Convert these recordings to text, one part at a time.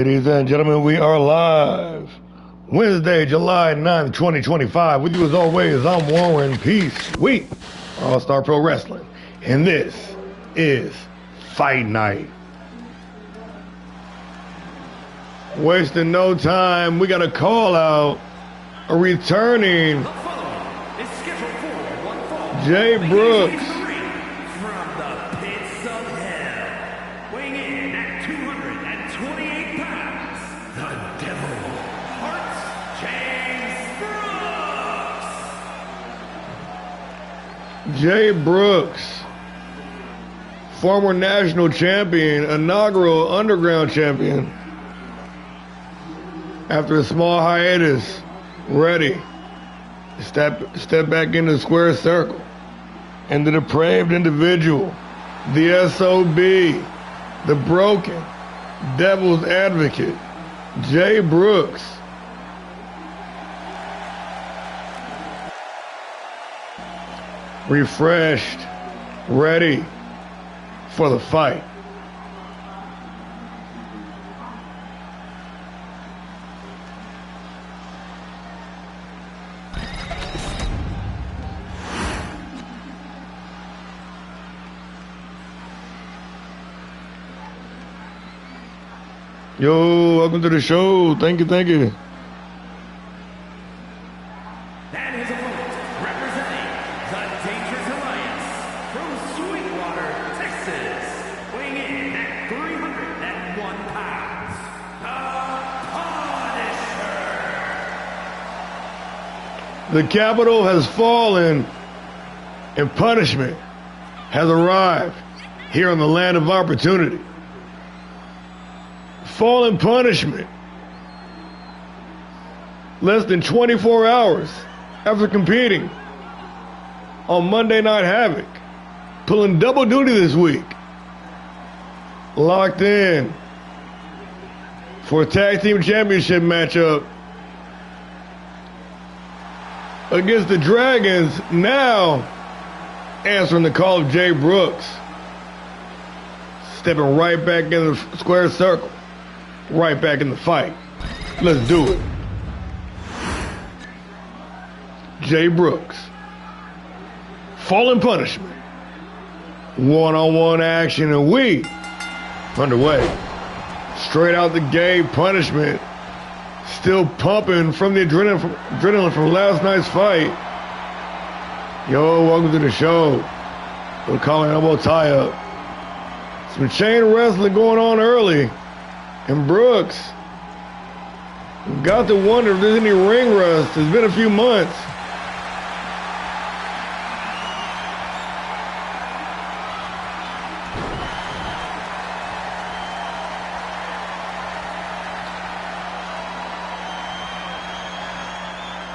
Ladies and gentlemen, we are live. Wednesday, July 9th, 2025. With you as always, I'm Warren P. Sweet, All-Star Pro Wrestling. And this is Fight Night. Wasting no time, we got a call out. A returning Jay Brooks. Jay Brooks, former national champion, inaugural underground champion. After a small hiatus, ready to step back into the square circle. And the depraved individual, the SOB, the broken, devil's advocate, Jay Brooks. Refreshed, ready for the fight. Yo, welcome to the show. Thank you, thank you. The capital has fallen and punishment has arrived here in the land of opportunity. Fallen punishment. Less than 24 hours after competing on Monday Night Havoc, pulling double duty this week. Locked in for a tag team championship matchup against the Dragons, now answering the call of Jay Brooks. Stepping right back in the square circle, right back in the fight. Let's do it. Jay Brooks. Fallen punishment. One-on-one action, and we underway. Straight out the gate, punishment. Still pumping from the adrenaline from last night's fight. Yo, welcome to the show. We're calling elbow tie up. Some chain wrestling going on early. And Brooks, got to wonder if there's any ring rust. It's been a few months.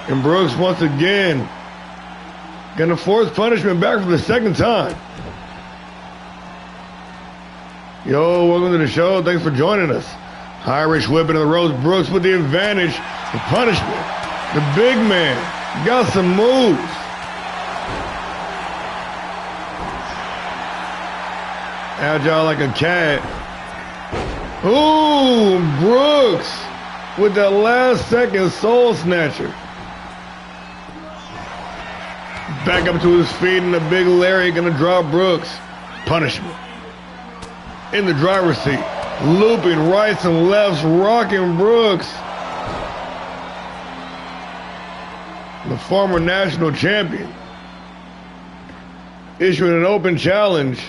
And Brooks once again gonna force punishment back for the second time. Yo, welcome to the show. Thanks for joining us. Irish whipping in the ropes. Brooks with the advantage. The punishment. The big man got some moves. Agile like a cat. Ooh, Brooks with that last second soul snatcher. Back up to his feet, and the big Larry gonna drop Brooks. Punishment. In the driver's seat. Looping rights and lefts, rocking Brooks. The former national champion. Issuing an open challenge.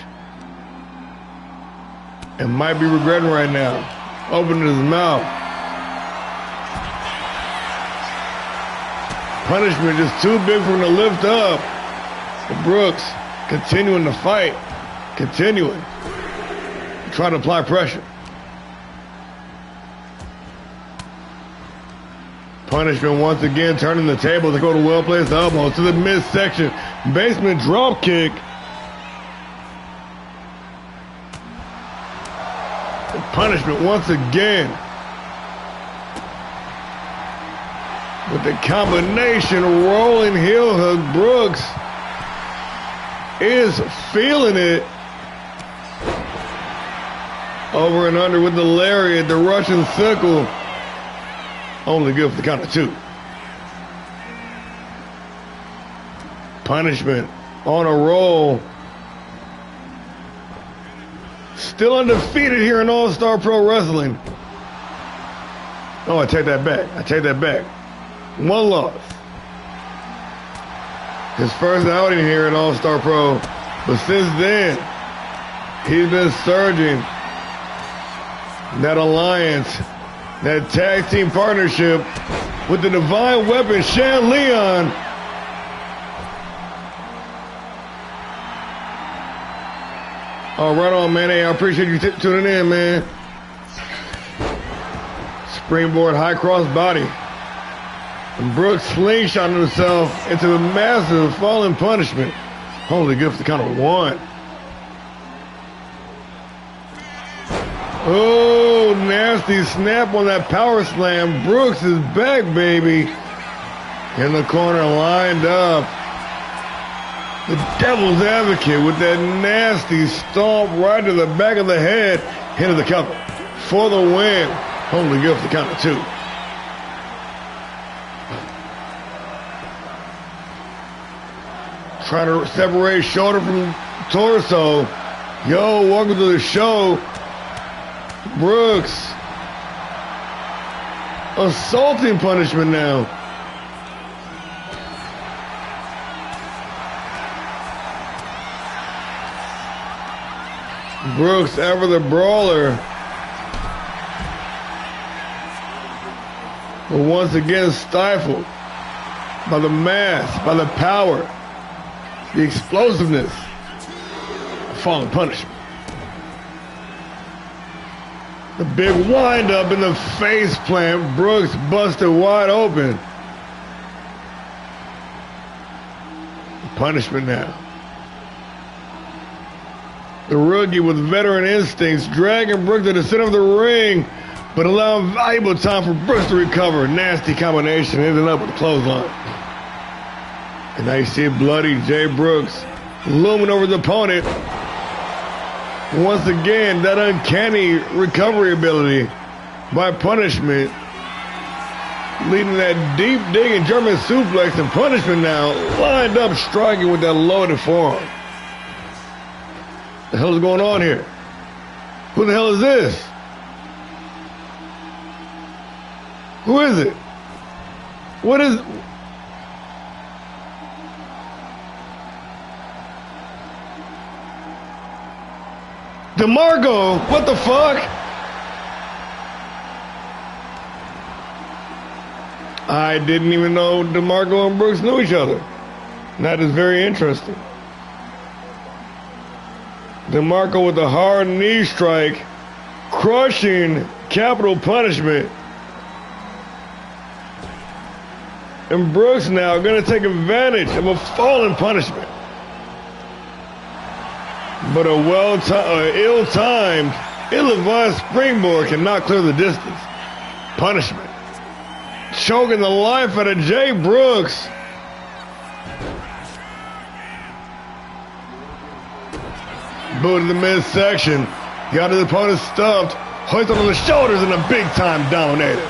And might be regretting right now. Opening his mouth. Punishment just too big for him to lift up. But Brooks continuing the fight. Continuing. Trying to apply pressure. Punishment once again turning the table to go to well-placed elbow to the midsection. Basement drop kick. And punishment once again. With the combination rolling heel hook, Brooks is feeling it. Over and under with the lariat, the Russian sickle. Only good for the count of 2. Punishment on a roll. Still undefeated here in All-Star Pro Wrestling. Oh, I take that back. I take that back. 1 loss. His first outing here in All-Star Pro. But since then, he's been surging. That alliance, that tag team partnership with the Divine Weapon, Shan Leon. Oh, right on, man. Hey, I appreciate you tuning in, man. Springboard high cross body. And Brooks slingshot himself into a massive falling punishment. Holy good for the count of 1. Oh, nasty snap on that power slam. Brooks is back, baby. In the corner, lined up. The devil's advocate with that nasty stomp right to the back of the head. Into the cover for the win. Holy good for the count of 2. Trying to separate shoulder from torso. Yo, welcome to the show. Brooks. Assaulting punishment now. Brooks, ever the brawler. But once again stifled by the mass, by the power, the explosiveness of falling punishment. The big wind up in the face plant. Brooks busted wide open. Punishment now. The rookie with veteran instincts dragging Brooks to the center of the ring, but allowing valuable time for Brooks to recover. Nasty combination, ending up with a clothesline. And now you see bloody Jay Brooks looming over the opponent. Once again, that uncanny recovery ability by punishment, leading to that deep digging German suplex, and punishment now lined up striking with that loaded forearm. The hell is going on here? Who the hell is this? Who is it? What is... DeMarco, what the fuck? I didn't even know DeMarco and Brooks knew each other. That is very interesting. DeMarco with a hard knee strike, crushing capital punishment. And Brooks now going to take advantage of a fallen punishment. But a ill-timed, ill-advised springboard cannot clear the distance. Punishment. Choking the life out of Jay Brooks. Boot in the midsection. Got his opponent stuffed. Hoisted on the shoulders and a big-time dominator.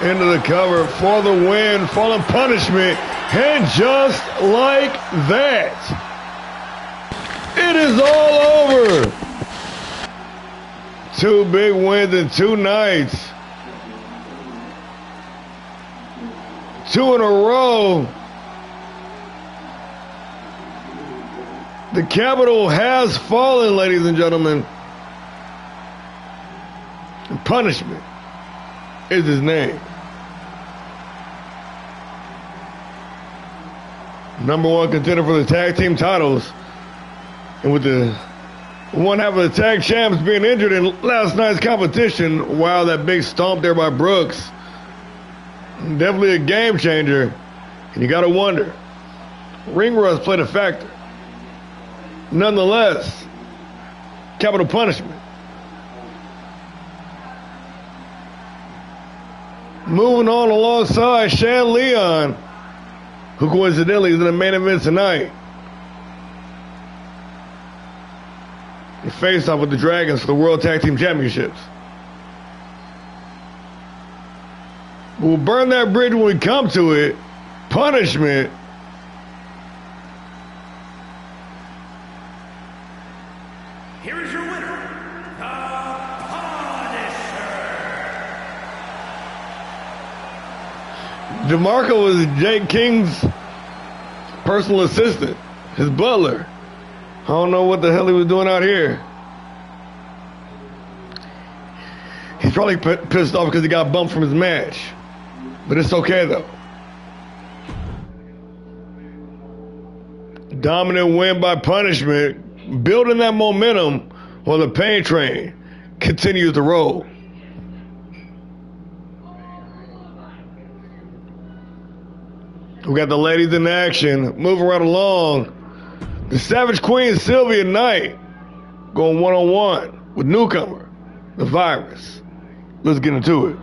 Into the cover for the win. Falling punishment. And just like that, it is all over. 2 big wins in 2 nights. 2 in a row. The capital has fallen, ladies and gentlemen. And punishment is his name. #1 contender for the tag team titles. And with the one half of the tag champs being injured in last night's competition, wow, that big stomp there by Brooks. Definitely a game changer. And you got to wonder, ring rust played a factor. Nonetheless, capital punishment. Moving on alongside Shan Leon, who coincidentally is in the main event tonight. and face off with the Dragons for the World Tag Team Championships. We'll burn that bridge when we come to it. Punishment. Here is your winner, the Punisher. DeMarco was Jake King's personal assistant, his butler. I don't know what the hell he was doing out here. He's probably pissed off because he got bumped from his match. But it's okay, though. Dominant win by Punishment, building that momentum while the Pain Train continues to roll. We got the ladies in action, moving right along. The Savage Queen, Sylvia Knight, going one-on-one with newcomer, The Virus. Let's get into it.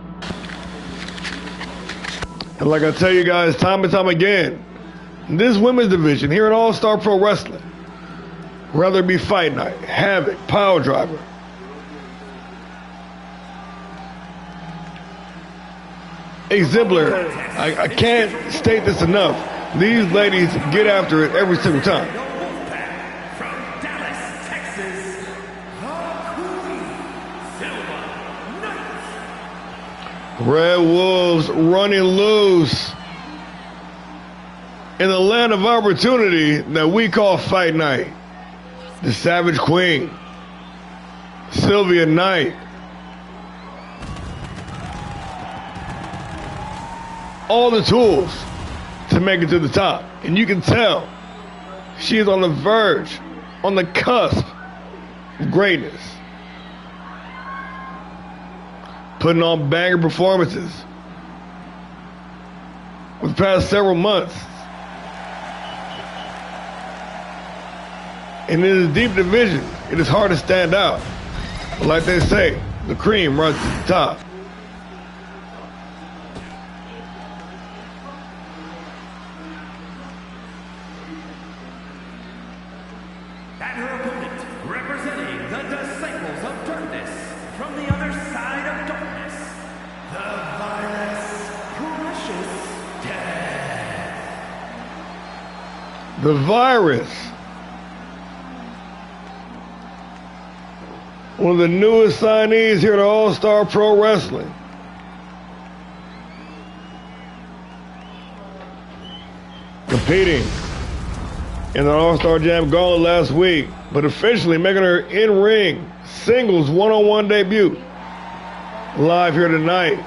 And like I tell you guys time and time again, this women's division here at All-Star Pro Wrestling, whether it be Fight Night, Havoc, Power Driver, exemplary. I can't state this enough. These ladies get after it every single time. From Dallas, Texas, the Queen, Silver Knight. Red Wolves running loose in the land of opportunity that we call Fight Night. The Savage Queen, Sylvia Knight. All the tools to make it to the top. And you can tell she is on the verge, on the cusp of greatness. Putting on banger performances for the past several months. And in a deep division, it is hard to stand out. But like they say, the cream runs to the top. And her opponent, representing the Disciples of Darkness, from the other side of darkness, the Virus, Precious Death. The Virus. One of the newest signees here at All-Star Pro Wrestling. Competing in the All-Star Jam Gauntlet last week, but officially making her in-ring singles one-on-one debut. Live here tonight.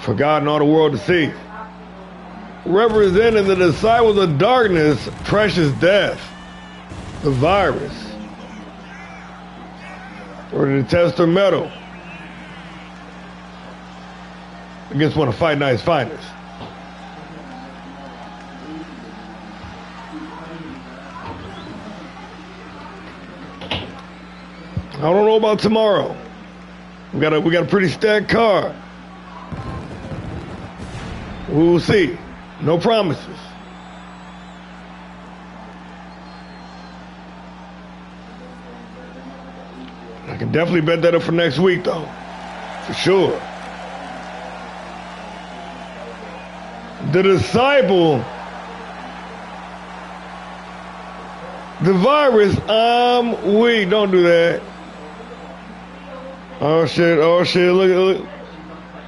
Forgotten all the world to see. Representing the Disciples of Darkness, Precious Death. The Virus. Ready to test her metal against one of Fight Night's finest. I don't know about tomorrow. We got a pretty stacked card. We will see. No promises. I can definitely bet that up for next week, though. For sure. The Disciple. The Virus. I'm weak. Don't do that. Oh, shit. Oh, shit. Look.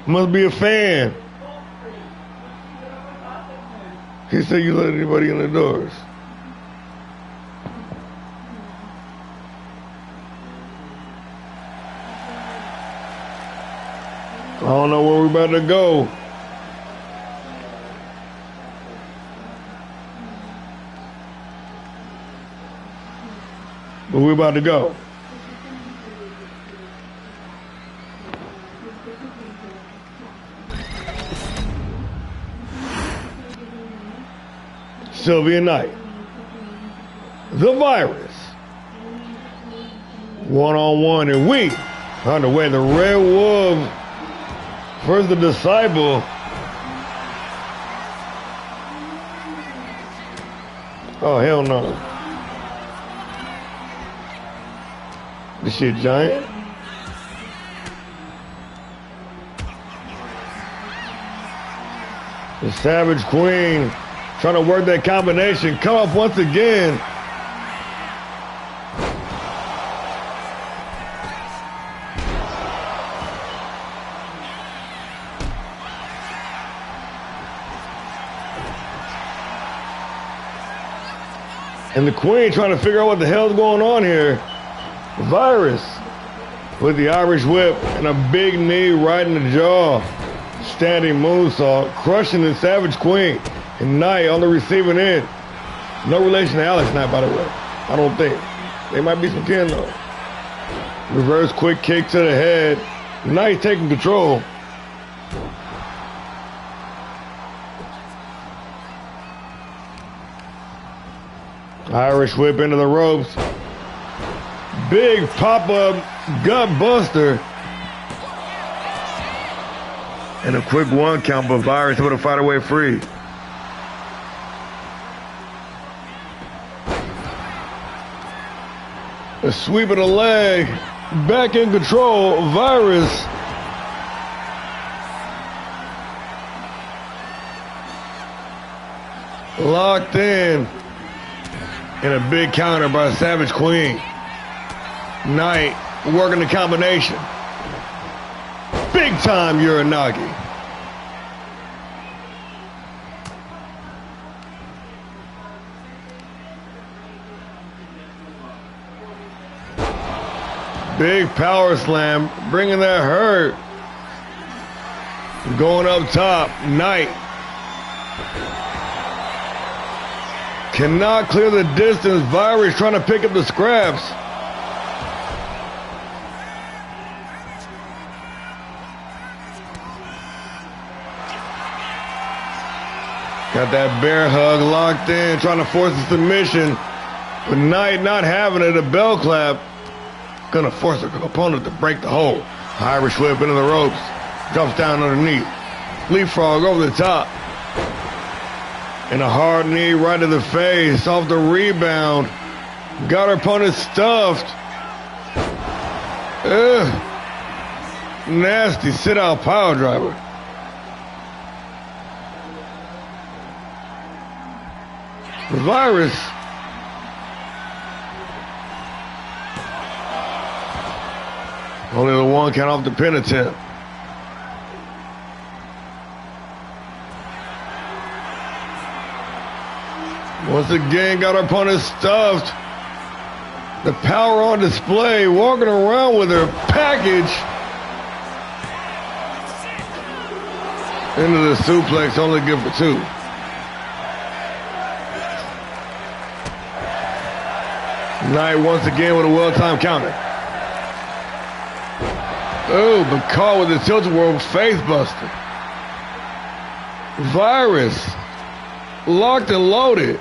Must be a fan. He said you let anybody in the doors. I don't know where we're about to go. But we're about to go. Sylvia Knight. The Virus. One-on-one, and we underway. The Red Wolf versus the Disciple. Oh, hell no. Is she a giant? The Savage Queen trying to work that combination. Come up once again. And the Queen trying to figure out what the hell's going on here. Virus with the Irish whip and a big knee right in the jaw. Standing moonsault, crushing the Savage Queen. And Knight on the receiving end. No relation to Alex Knight, by the way. I don't think. They might be some kin, though. Reverse quick kick to the head. Knight taking control. Irish whip into the ropes. Big pop-up gut buster. And a quick one count, but Virus able to fight her way free. A sweep of the leg. Back in control. Virus. Locked in. And a big counter by Savage Queen. Knight working the combination. Big time Uranagi. Big power slam, bringing that hurt. Going up top, Knight. Cannot clear the distance. Virus trying to pick up the scraps. Got that bear hug locked in, trying to force a submission. But Knight not having it, a bell clap. Gonna force the opponent to break the hold. Irish whip into the ropes. Drops down underneath. Leapfrog over the top. And a hard knee right to the face. Off the rebound. Got her opponent stuffed. Ugh. Nasty sit-out power driver. The Virus. Only the one count off the pin attempt. Once again, got her opponent stuffed. The power on display, walking around with her package. Into the suplex, only good for two. Knight once again with a well-timed counter. Oh, but caught with the tilt-a-whirl face buster. Virus. Locked and loaded.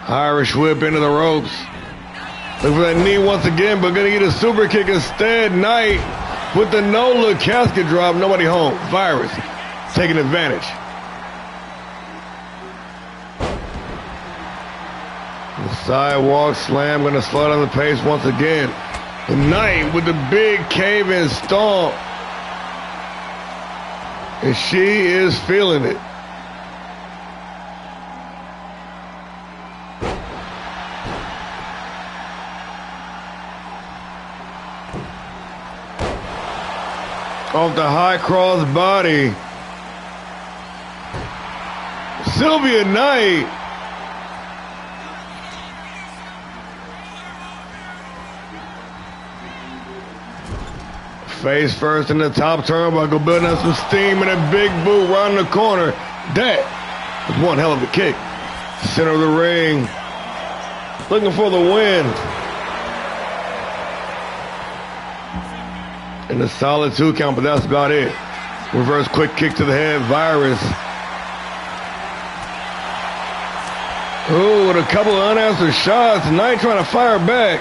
Irish whip into the ropes. Look for that knee once again, but gonna get a super kick instead. Knight with the no-look casket drop. Nobody home. Virus taking advantage. The sidewalk slam gonna slow down the pace once again. The Knight with the big cave-in stomp. And she is feeling it. Off the high cross body. Sylvia Knight. Face first in the top turnbuckle, building up some steam and a big boot right in the corner. That was one hell of a kick. Center of the ring. Looking for the win. And a solid 2 count, but that's about it. Reverse quick kick to the head. Virus. Ooh, with a couple of unanswered shots. Knight trying to fire back.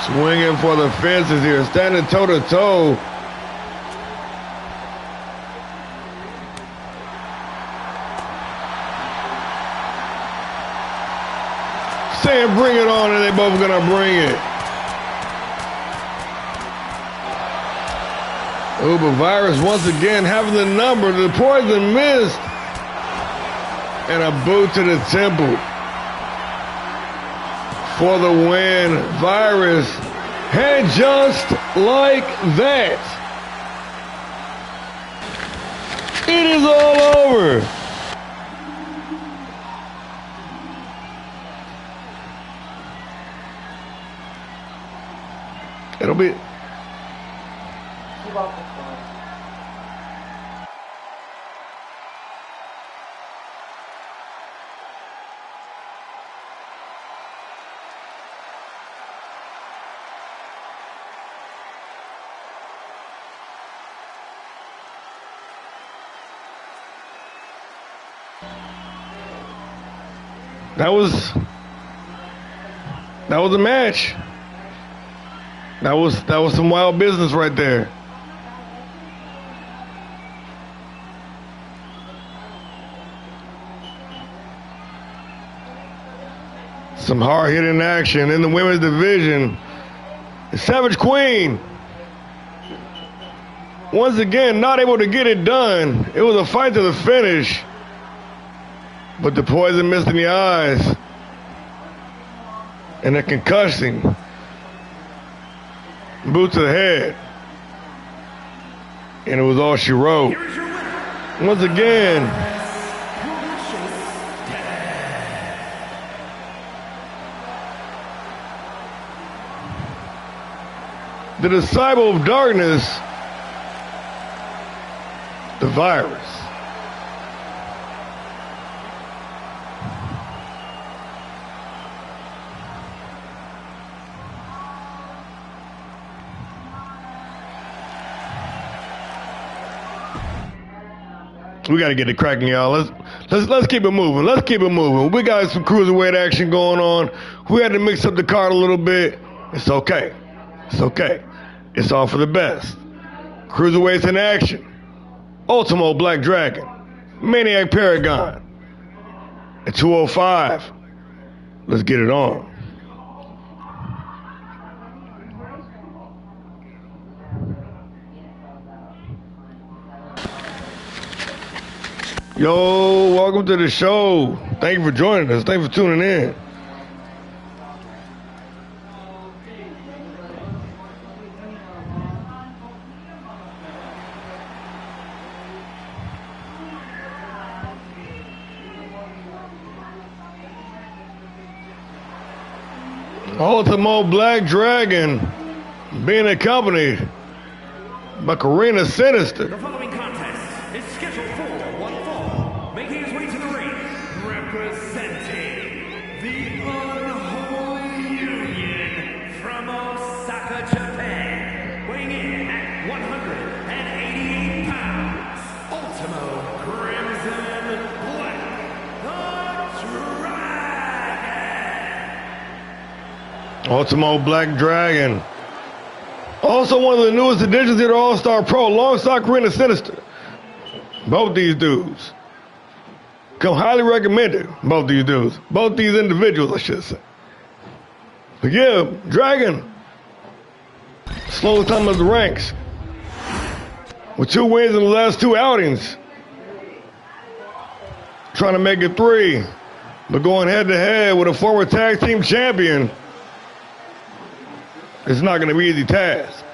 Swinging for the fences here, standing toe-to-toe saying bring it on, and they both gonna bring it. Oh, but Virus once again having the number. The poison missed. And a boot to the temple. For the win. Virus. And just like that, it is all over. It'll be... That was a match. That was some wild business right there. Some hard-hitting action in the women's division. The Savage Queen, once again, not able to get it done. It was a fight to the finish. But the poison missed in the eyes. And a concussion. Boot to the head. And it was all she wrote. Once again. The disciple of darkness. The Virus. We got to get it cracking, y'all. Let's keep it moving. Let's keep it moving. We got some cruiserweight action going on. We had to mix up the card a little bit. It's okay. It's okay. It's all for the best. Cruiserweights in action. Ultimo Black Dragon. Maniac Paragon. At 205. Let's get it on. Yo, welcome to the show. Thank you for joining us. Thank you for tuning in. Ultimo Black Dragon being accompanied by Karina Sinister. The following contest is scheduled for one fall, making his way to the ring, representing the Unholy Union from Osaka, Japan, weighing in at 188 pounds, Ultimo Crimson Black, the Dragon. Ultimo Black Dragon. Also one of the newest additions to the ALLSTAR Pro, alongside Karina Sinister. Both these dudes. Come highly recommended, both these dudes. Both these individuals, I should say. But yeah, Dragon. Slowly climbing up the ranks. With 2 wins in the last 2 outings. Trying to make it 3. But going head to head with a former tag team champion. It's not going to be an easy task.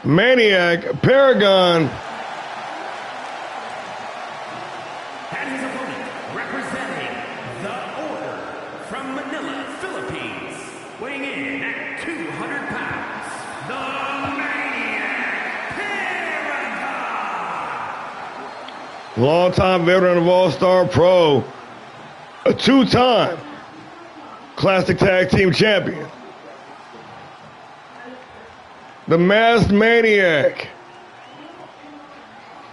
Maniac Paragon. And his opponent, representing the Order from Manila, Philippines, weighing in at 200 pounds, the Maniac Paragon. Longtime veteran of ALLSTAR Pro. A 2-time Classic Tag Team Champion. The Masked Maniac.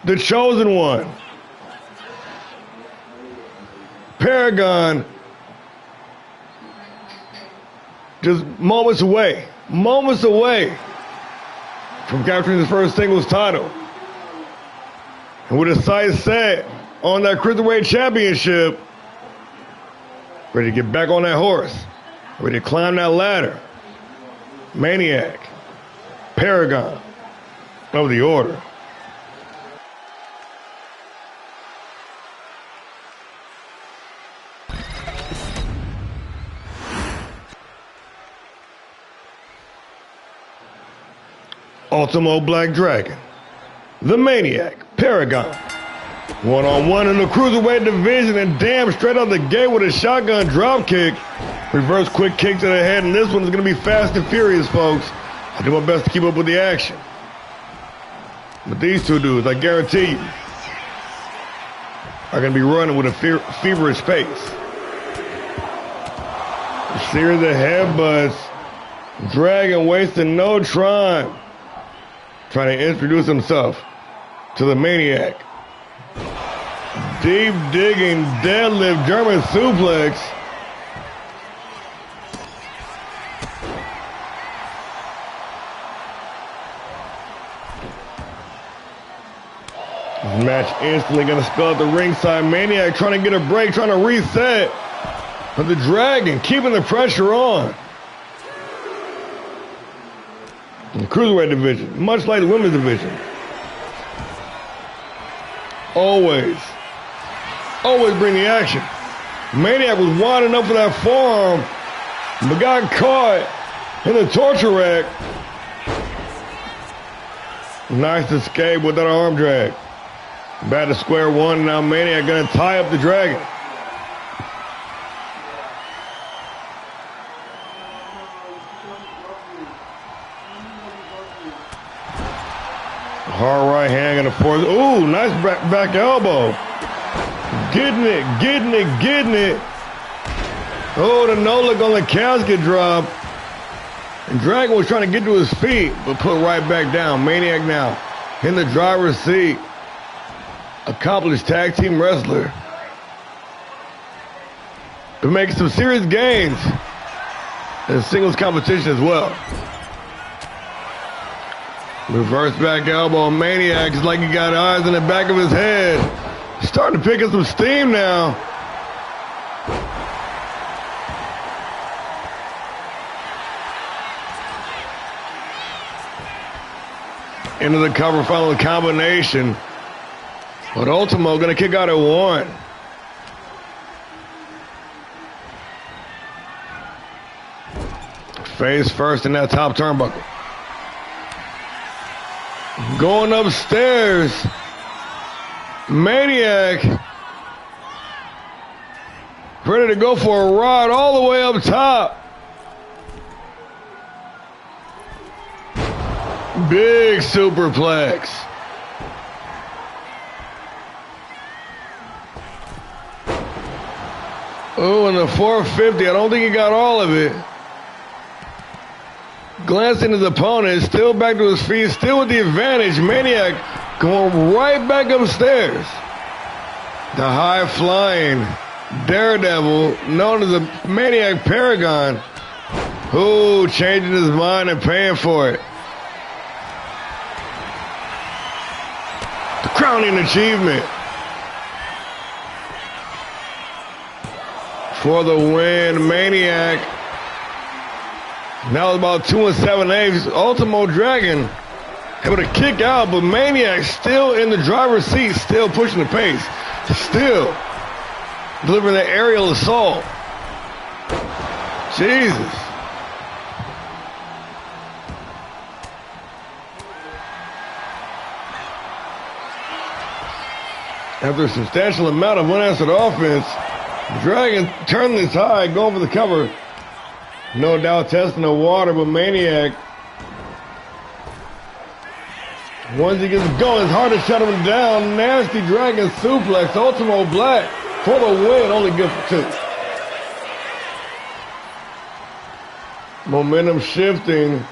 The Chosen One. Paragon. Just moments away from capturing his first singles title. And with his sights set on that Cruiserweight Championship, ready to get back on that horse. Ready to climb that ladder. Maniac. Paragon of the Order. Ultimo Black Dragon. The Maniac. Paragon. One-on-one in the Cruiserweight division, and damn, straight out the gate with a shotgun drop kick. Reverse quick kick to the head, and this one is going to be fast and furious, folks. I do my best to keep up with the action. But these two dudes, I guarantee you, are going to be running with a feverish pace. A series of headbutts. Dragon wasting no time trying to introduce himself to the Maniac. Deep digging deadlift German suplex. This match instantly gonna spell out the ringside. Maniac trying to get a break, trying to reset. But the Dragon keeping the pressure on. In the Cruiserweight division, much like the women's division. Always bring the action. Maniac was winding up for that forearm, but got caught in the torture rack. Nice escape with that arm drag. Back to square one. Now Maniac gonna tie up the Dragon. Hard right hand gonna force. Ooh, nice back elbow. Getting it. Oh, the no look on the casket drop. And Dragon was trying to get to his feet, but put right back down. Maniac now in the driver's seat. Accomplished tag team wrestler. Been making some serious gains in singles competition as well. Reverse back elbow. Maniac is like he got eyes in the back of his head. Starting to pick up some steam now. Into the cover, following the combination. But Ultimo gonna kick out at one. Face first in that top turnbuckle. Going upstairs. Maniac ready to go for a ride all the way up top. Big superplex. Oh, and the 450. I don't think he got all of it. Glancing at his opponent, still back to his feet, still with the advantage. Maniac going right back upstairs. The high-flying daredevil, known as the Maniac Paragon, who changing his mind and paying for it. The crowning achievement. For the win, Maniac. Now it's about 2 7/8. Ultimo Dragon able to kick out, but Maniac still in the driver's seat, still pushing the pace, still delivering that aerial assault. Jesus. After a substantial amount of unanswered offense, Dragon turning the tide, going for the cover. No doubt testing the water, but Maniac, once he gets going, it's hard to shut him down. Nasty Dragon suplex, Ultimo Black for the win, only good for 2. Momentum shifting.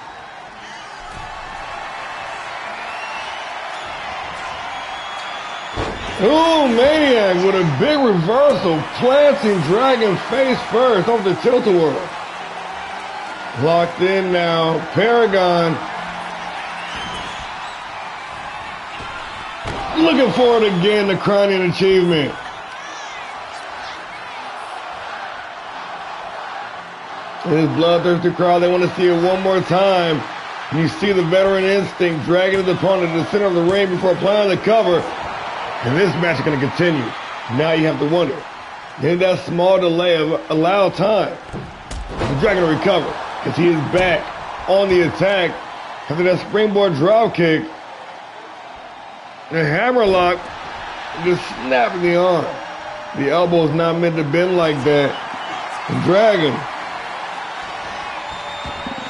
Ooh, Maniac with a big reversal, planting Dragon face first off the tilt-a-whirl. Locked in now, Paragon. Looking for it again, the crowning achievement. And this bloodthirsty crowd, they want to see it one more time. You see the veteran instinct dragging his opponent to the center of the ring before applying the cover. And this match is going to continue. Now you have to wonder, in that small delay of allowed time, the Dragon to recover, because he is back on the attack after that springboard drop kick. The hammerlock just snapping the arm. The elbow is not meant to bend like that. The Dragon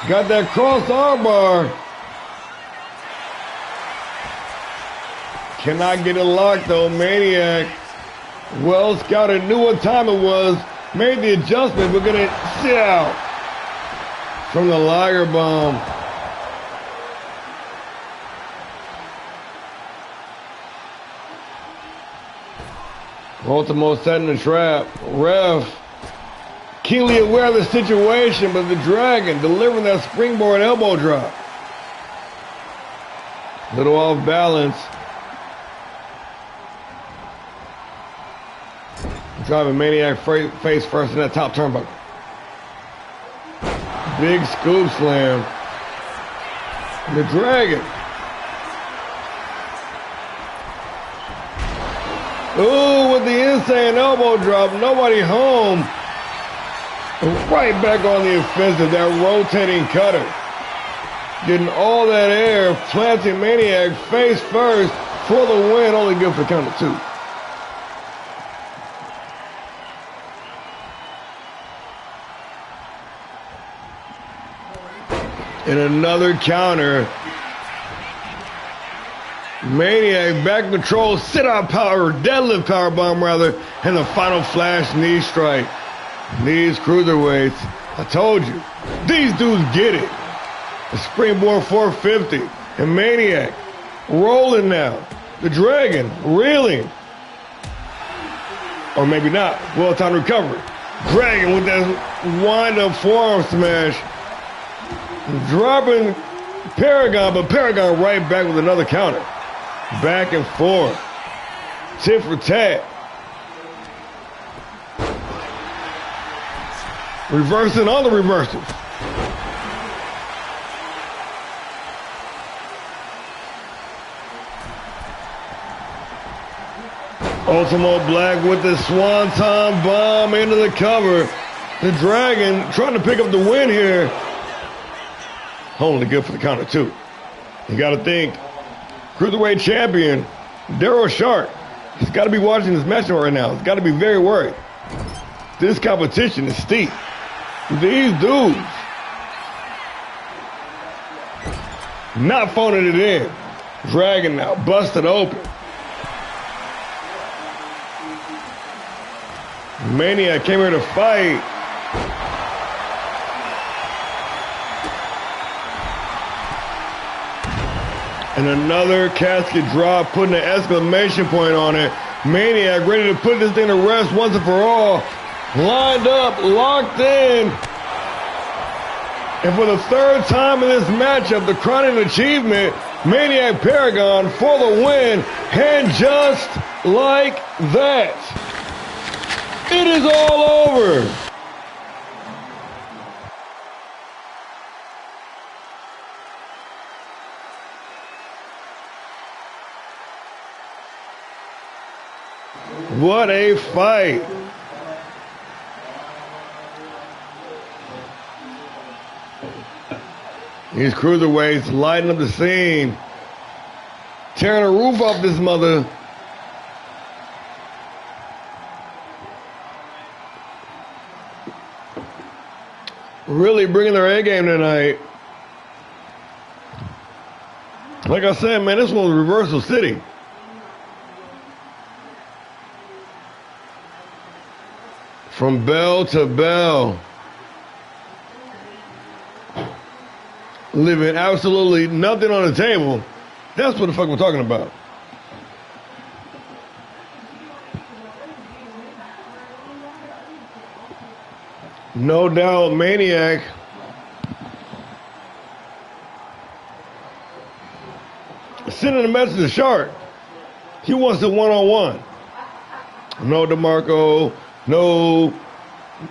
got that cross arm bar. Cannot get it locked though. Maniac, well scouted, knew what time it was, made the adjustment. We're gonna sit out from the Liger Bomb. Ultimo setting the trap. Ref keenly aware of the situation, but the Dragon delivering that springboard elbow drop. Little off balance. Driving Maniac face first in that top turnbuckle. Big scoop slam. The Dragon. Ooh, with the insane elbow drop. Nobody home. Right back on the offensive. That rotating cutter. Getting all that air. Planting Maniac face first for the win. Only good for count of 2. And another counter. Maniac back control, sit-out power, deadlift power bomb rather, and the final flash knee strike. These cruiserweights, I told you, these dudes get it. A springboard 450, and Maniac rolling now. The Dragon reeling, or maybe not. Well-timed recovery. Dragon with that wind-up forearm smash. Dropping Paragon, but Paragon right back with another counter. Back and forth. Tit for tat. Reversing all the reversals. Ultimo Black with the Swanton Bomb into the cover. The Dragon trying to pick up the win here. Only good for the counter, too. You got to think, Cruiserweight champion, Daryl Sharp, he's got to be watching this match right now. He's got to be very worried. This competition is steep. These dudes not phoning it in. Dragon now, busted open. Maniac came here to fight. And another casket drop, putting an exclamation point on it. Maniac ready to put this thing to rest once and for all. Lined up, locked in. And for the third time in this matchup, the crowning achievement, Maniac Paragon for the win. And just like that, it is all over. What a fight. These cruiserweights lighting up the scene. Tearing the roof off this mother. Really bringing their A game tonight. Like I said, man, this one was Reversal City. From bell to bell. Leaving absolutely nothing on the table. That's what the fuck we're talking about. No doubt, Maniac. Sending a message to Sharp. He wants a one-on-one. No DeMarco. No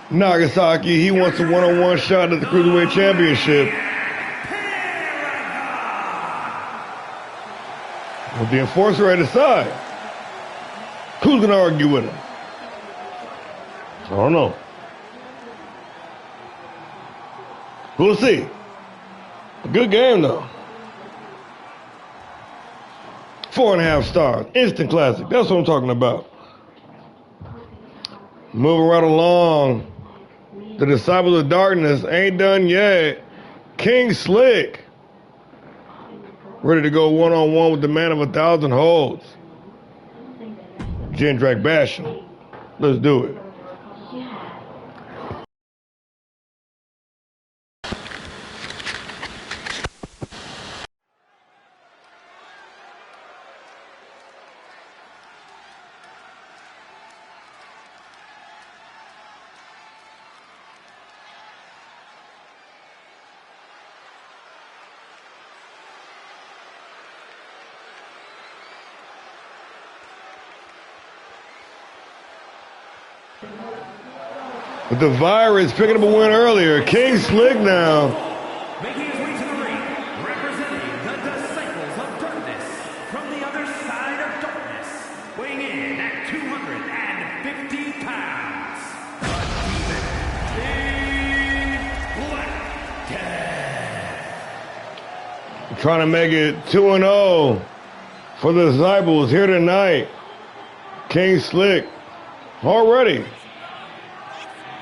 Nagasaki, he wants a one-on-one shot at the Cruiserweight Championship. With the enforcer at his side. Who's going to argue with him? I don't know. We'll see. A good game, though. 4.5 stars. Instant classic. That's what I'm talking about. Moving right along. The Disciples of Darkness ain't done yet. King Slick. Ready to go one-on-one with the man of 1,000 holds. Jindrak Basham. Let's do it. With the Virus picking up a win earlier. King Slick now. Making his way to the ring, representing the Disciples of Darkness, from the other side of darkness, weighing in at 250 pounds, the Demon King Black. Trying to make it 2-0 for the Disciples here tonight. King Slick already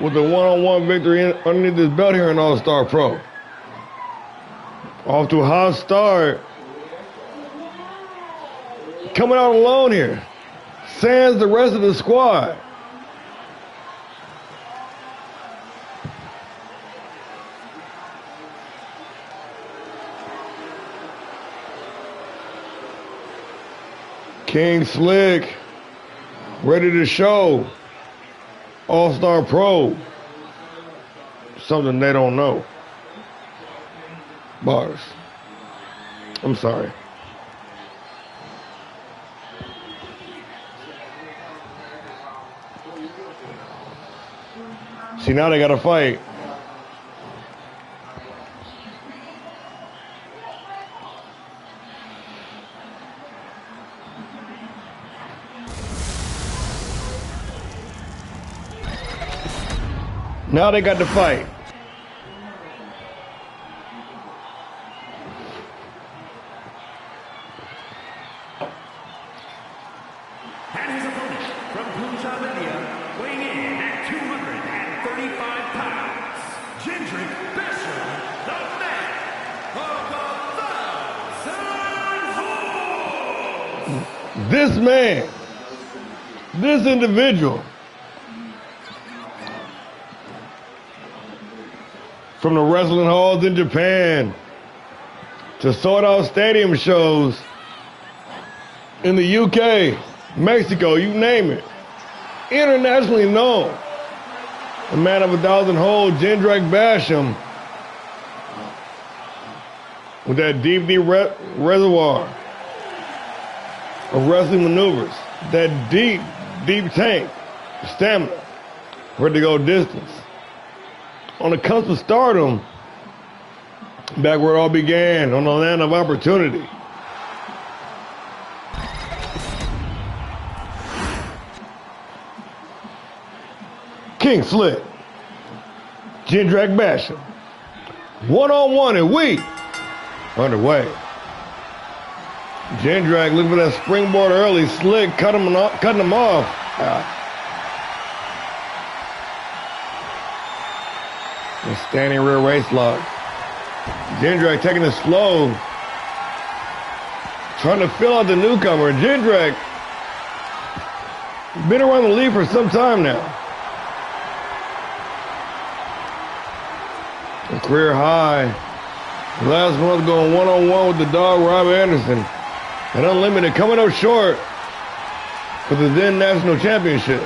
with a one-on-one victory underneath his belt here in All-Star Pro. Off to a hot start. Coming out alone here. Sans the rest of the squad. King Slick ready to show. All-Star Pro. Something they don't know. Bars. I'm sorry. See, now they got to fight. Now they got to fight. And his opponent from Punjab, India, weighing in at 235 pounds, Jindrak Basham, the man of 1,000 holds. This man, this individual, from the wrestling halls in Japan to sold-out stadium shows in the UK, Mexico, you name it. Internationally known. The man of 1,000 holds, Jindrak Basham, with that deep reservoir of wrestling maneuvers, that deep tank, stamina, ready to go distance. On the cusp of stardom, back where it all began, on the land of opportunity. King Slick, Jindrak Basham, one-on-one, and we underway. Jindrak looking for that springboard early. Slick cutting him off. A standing rear waist lock. Jindrak taking it slow. Trying to fill out the newcomer. Jindrak been around the league for some time now. A career high. Last month going one-on-one with the dog Rob Anderson. And Unlimited coming up short for the then national championship.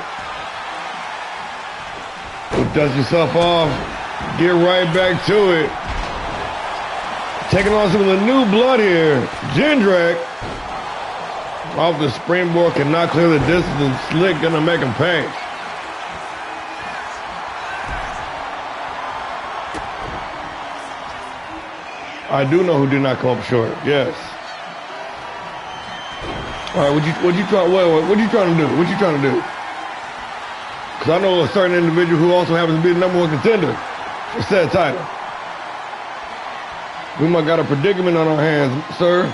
So dust yourself off. Get right back to it. Taking on some of the new blood here. Jindrak off the springboard, cannot clear the distance, and Slick gonna make him pay. I do know who did not come up short. Yes. All right, what you trying to do? What you trying to do? Because I know a certain individual who also happens to be the #1 contender for said title. We might got a predicament on our hands, sir.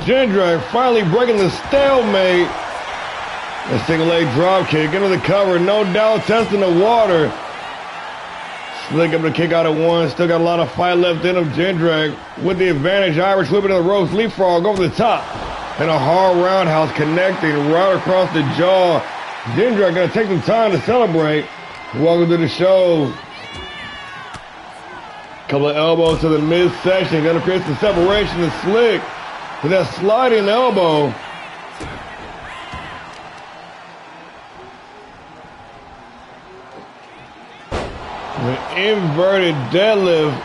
Jindrak finally breaking the stalemate. A single leg drop kick into the cover, no doubt testing the water. Slick able to kick out at one, still got a lot of fight left in him. Jindrak with the advantage, Irish whipping to the ropes, leapfrog over the top. And a hard roundhouse connecting right across the jaw. Jindrak gonna take some time to celebrate. Welcome to the show. Couple of elbows to the midsection, gonna create some separation to Slick. With that sliding elbow. The inverted deadlift.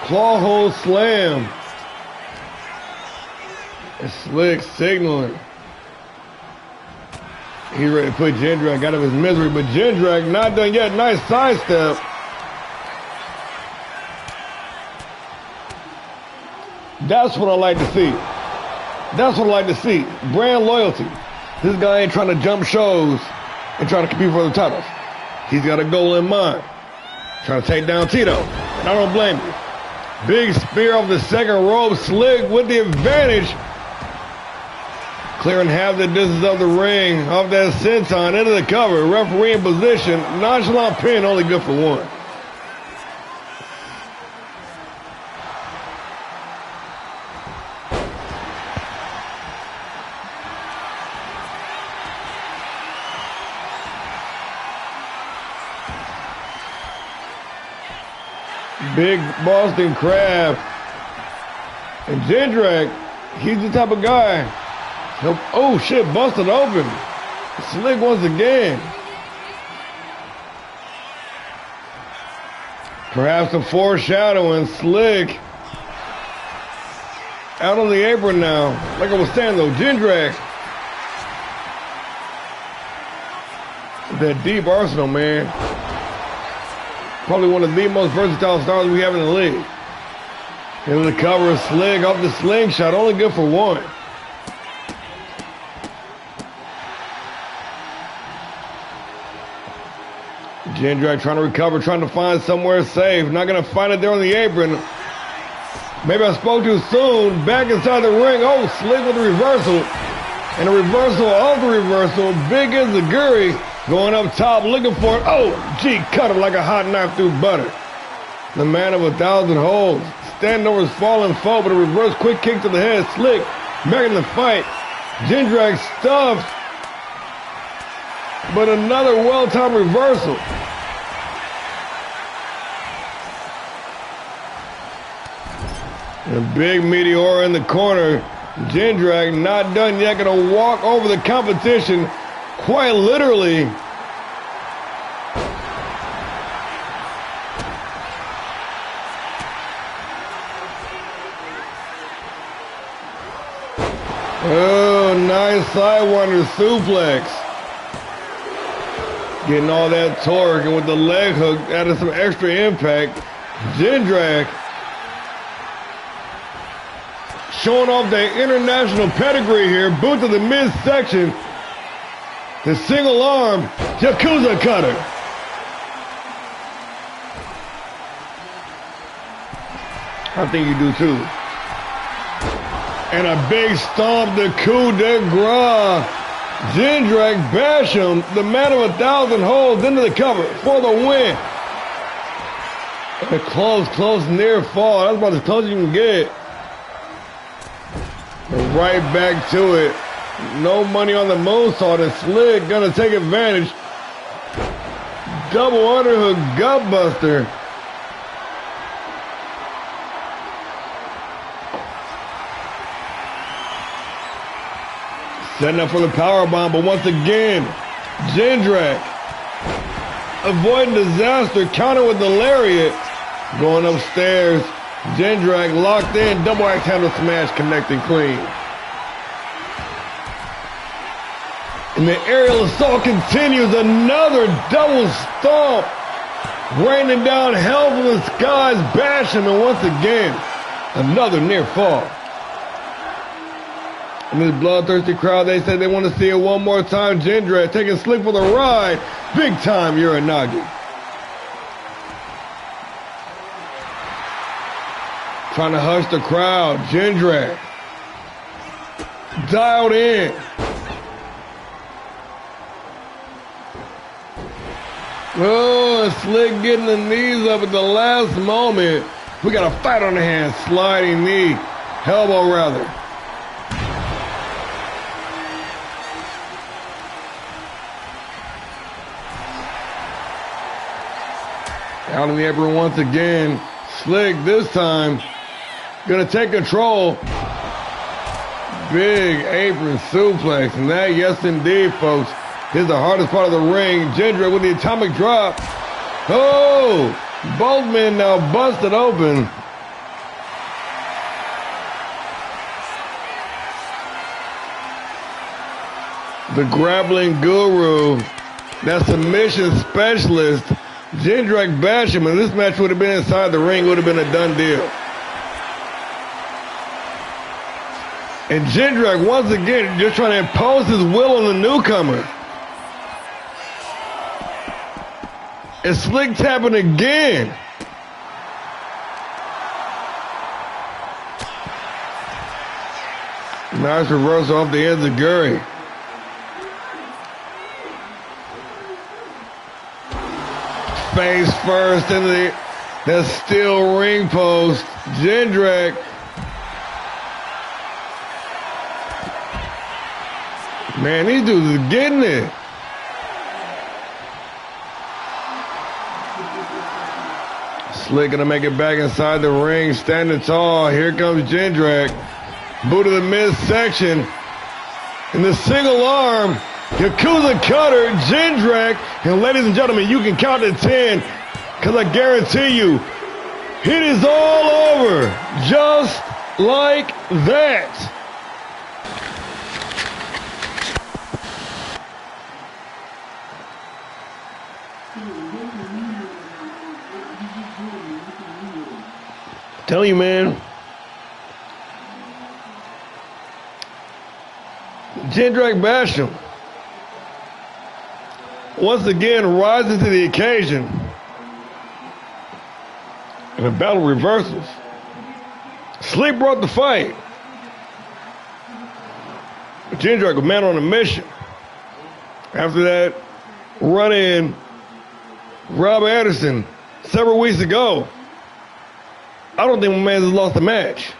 Claw hold slam. And Slick signaling. He's ready to put Jindrak out of his misery, but Jindrak not done yet. Nice sidestep. That's what I like to see. That's what I like to see. Brand loyalty. This guy ain't trying to jump shows and trying to compete for the titles. He's got a goal in mind. Trying to take down Tito. And I don't blame you. Big spear off the second rope. Slick with the advantage. Clearing half the distance of the ring. Off that senton into the cover. Referee in position. Nonchalant pin, only good for one. Big Boston Crab. And Jindrak, he's the type of guy. Oh shit, busted open. Slick once again. Perhaps a foreshadowing. Slick out on the apron now. Like I was saying though, Jindrak. That deep arsenal, man. Probably one of the most versatile stars we have in the league. Into the cover of Slick off the slingshot, only good for one. Jindrak trying to recover, trying to find somewhere safe. Not going to find it there on the apron. Maybe I spoke too soon. Back inside the ring. Oh, Slick with the reversal. And a reversal of the reversal. Big as the Guri. Going up top, looking for it. Oh, gee, cut him like a hot knife through butter. The man of 1,000 holds. Standing over his fallen foe, but a reverse quick kick to the head. Slick back in the fight. Jindrak stuffed. But another well-timed reversal. A big meteor in the corner. Jindrak not done yet. Gonna walk over the competition. Quite literally. Oh, nice sidewinder suplex. Getting all that torque, and with the leg hook, added some extra impact. Jindrak showing off the international pedigree here. Boot to the midsection. The single arm Yakuza cutter. I think you do too. And a big stomp, the coup de grace. Jindrak Basham, the man of 1,000 holds, into the cover for the win. A close, near fall. That's about as close as you can get. And right back to it. No money on the moonsault, and Slick gonna take advantage. Double underhook gutbuster. Setting up for the powerbomb, but once again, Jindrak avoiding disaster, counter with the lariat. Going upstairs, Jindrak locked in, double axe handle smash, connecting clean. And the aerial assault continues, another double stomp. Raining down hell from the skies, bashing him once again. Another near fall. And this bloodthirsty crowd, they said they want to see it one more time. Jindrak taking Slick for the ride. Big time Uranagi. Trying to hush the crowd. Jindrak dialed in. Oh, Slick getting the knees up at the last moment. We got a fight on the hands. Sliding knee. Elbow rather. Out in the apron once again. Slick this time. Gonna take control. Big apron suplex. And that, yes indeed, folks, is the hardest part of the ring. Jindrak with the atomic drop. Oh! Both men now busted open. The grappling guru, that submission specialist, Jindrak bashed him, and this match would have been inside the ring, would have been a done deal. And Jindrak, once again, just trying to impose his will on the newcomer. And Slick tapping again. Nice reversal off the enziguri. Face first into the steel ring post. Jindrak. Man, these dudes are getting it. Slick gonna make it back inside the ring, standing tall. Here comes Jindrak. Boot to the midsection. In the single arm, Yakuza cutter, Jindrak. And ladies and gentlemen, you can count to 10, because I guarantee you, it is all over. Just like that. Tell you, man. Jindrak bashed him. Once again, rising to the occasion. And a battle reversals. Slick brought the fight. Jindrak, a man on a mission. After that run-in, Rob Anderson, several weeks ago, I don't think my man has lost a match.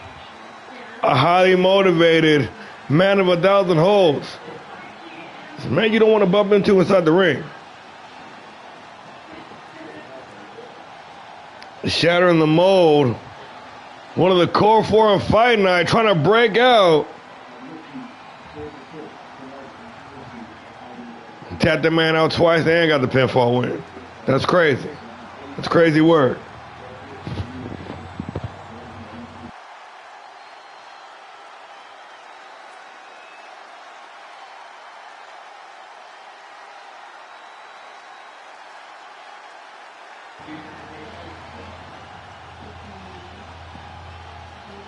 A highly motivated man of 1,000 holds. It's a man you don't want to bump into inside the ring. Shattering the mold. One of the core four in FightNight trying to break out. Tapped that man out twice and got the pinfall win. That's crazy. That's crazy work.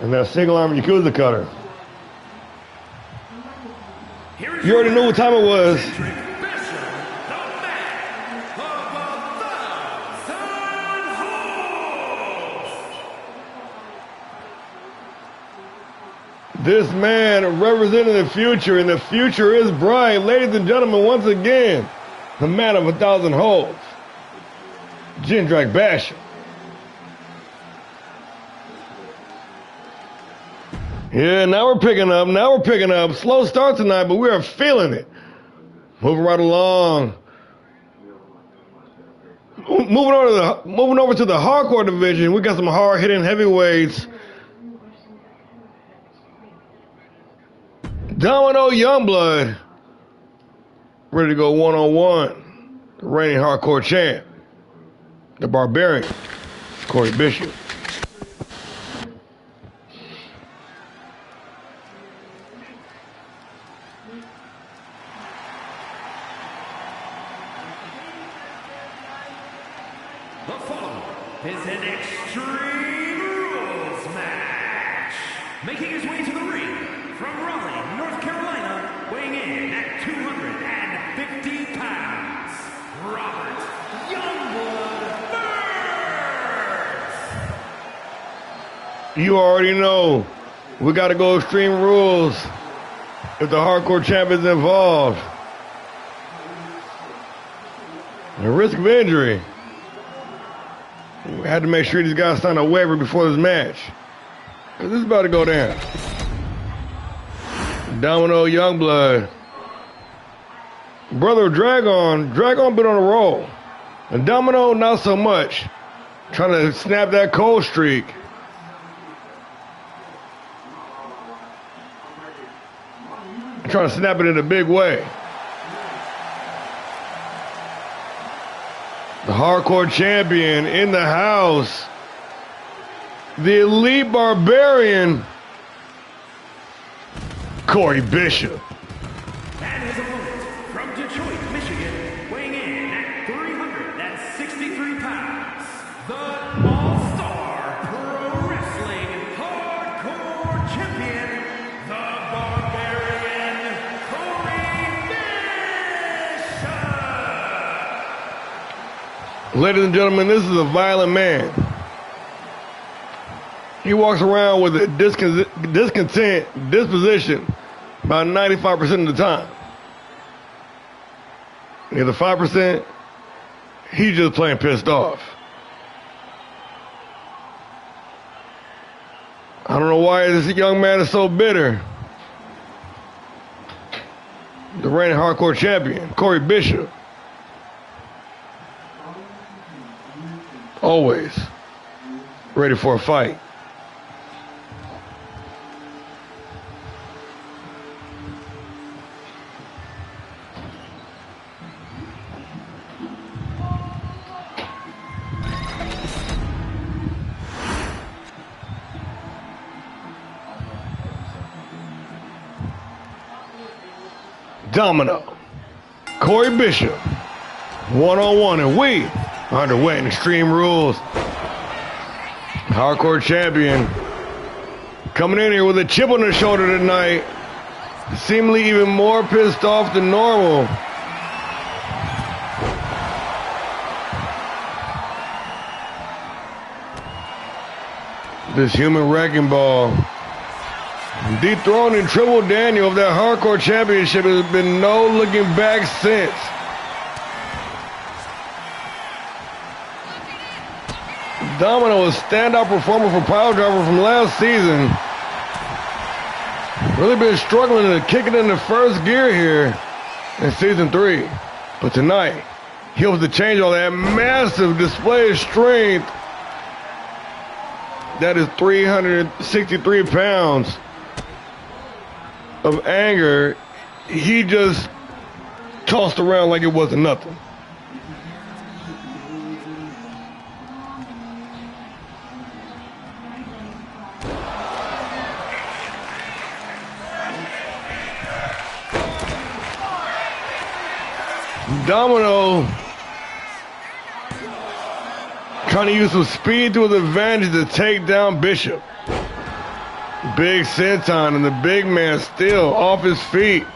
And that single arm Yakuza cutter. You already knew what time it was. This man representing the future, and the future is bright. Ladies and gentlemen, once again, the man of 1,000 holds, Jindrak Basher. Yeah, now we're picking up. Now we're picking up. Slow start tonight, but we are feeling it. Moving right along. Moving over to the hardcore division. We got some hard-hitting heavyweights. Domino Youngblood, ready to go one-on-one. The reigning hardcore champ, the Barbarian, Corey Bishop. The following is an Extreme Rules match. Making his way to the ring from Raleigh, North Carolina, weighing in at 250 pounds, Robert Youngblood Burns. You already know we got to go Extreme Rules if the hardcore champion's involved. The risk of injury. We had to make sure these guys signed a waiver before this match, because this is about to go down. Domino Youngblood. Brother Dragon been on a roll. And Domino, not so much. Trying to snap that cold streak. Trying to snap it in a big way. The hardcore champion in the house. The elite barbarian, Corey Bishop. And his opponent from Detroit, Michigan, weighing in at 363 pounds, the ALLSTAR Pro Wrestling Hardcore Champion, the Barbarian, Corey Bishop. Ladies and gentlemen, this is a violent man. He walks around with a discontent disposition about 95% of the time. The other 5%, he's just plain pissed off. I don't know why this young man is so bitter. The reigning hardcore champion, Corey Bishop. Always ready for a fight. Domino, Corey Bishop, one-on-one, and we underway in Extreme Rules. Hardcore champion coming in here with a chip on his shoulder tonight, seemingly even more pissed off than normal. This human wrecking ball. Dethroning Triple Daniel of that hardcore championship has been no looking back since. Domino, a standout performer for Piledriver from last season. Really been struggling to kick it into first gear here in season 3. But tonight, he was to change all that massive display of strength. That is 363 pounds of anger. He just tossed around like it wasn't nothing. Domino trying to use some speed to his advantage to take down Bishop. Big senton, and the big man still off his feet.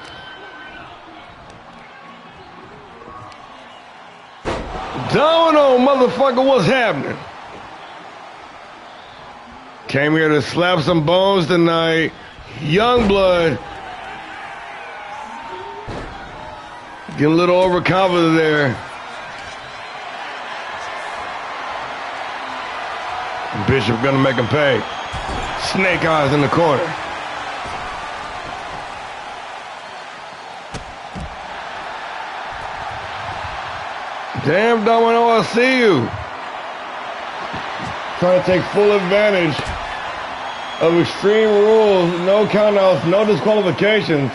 Domino, motherfucker, what's happening? Came here to slap some bones tonight. Youngblood getting a little overconfident there. Bishop gonna make him pay. Snake eyes in the corner. Damn, Domino, I see you. Trying to take full advantage of Extreme Rules. No countouts, no disqualifications.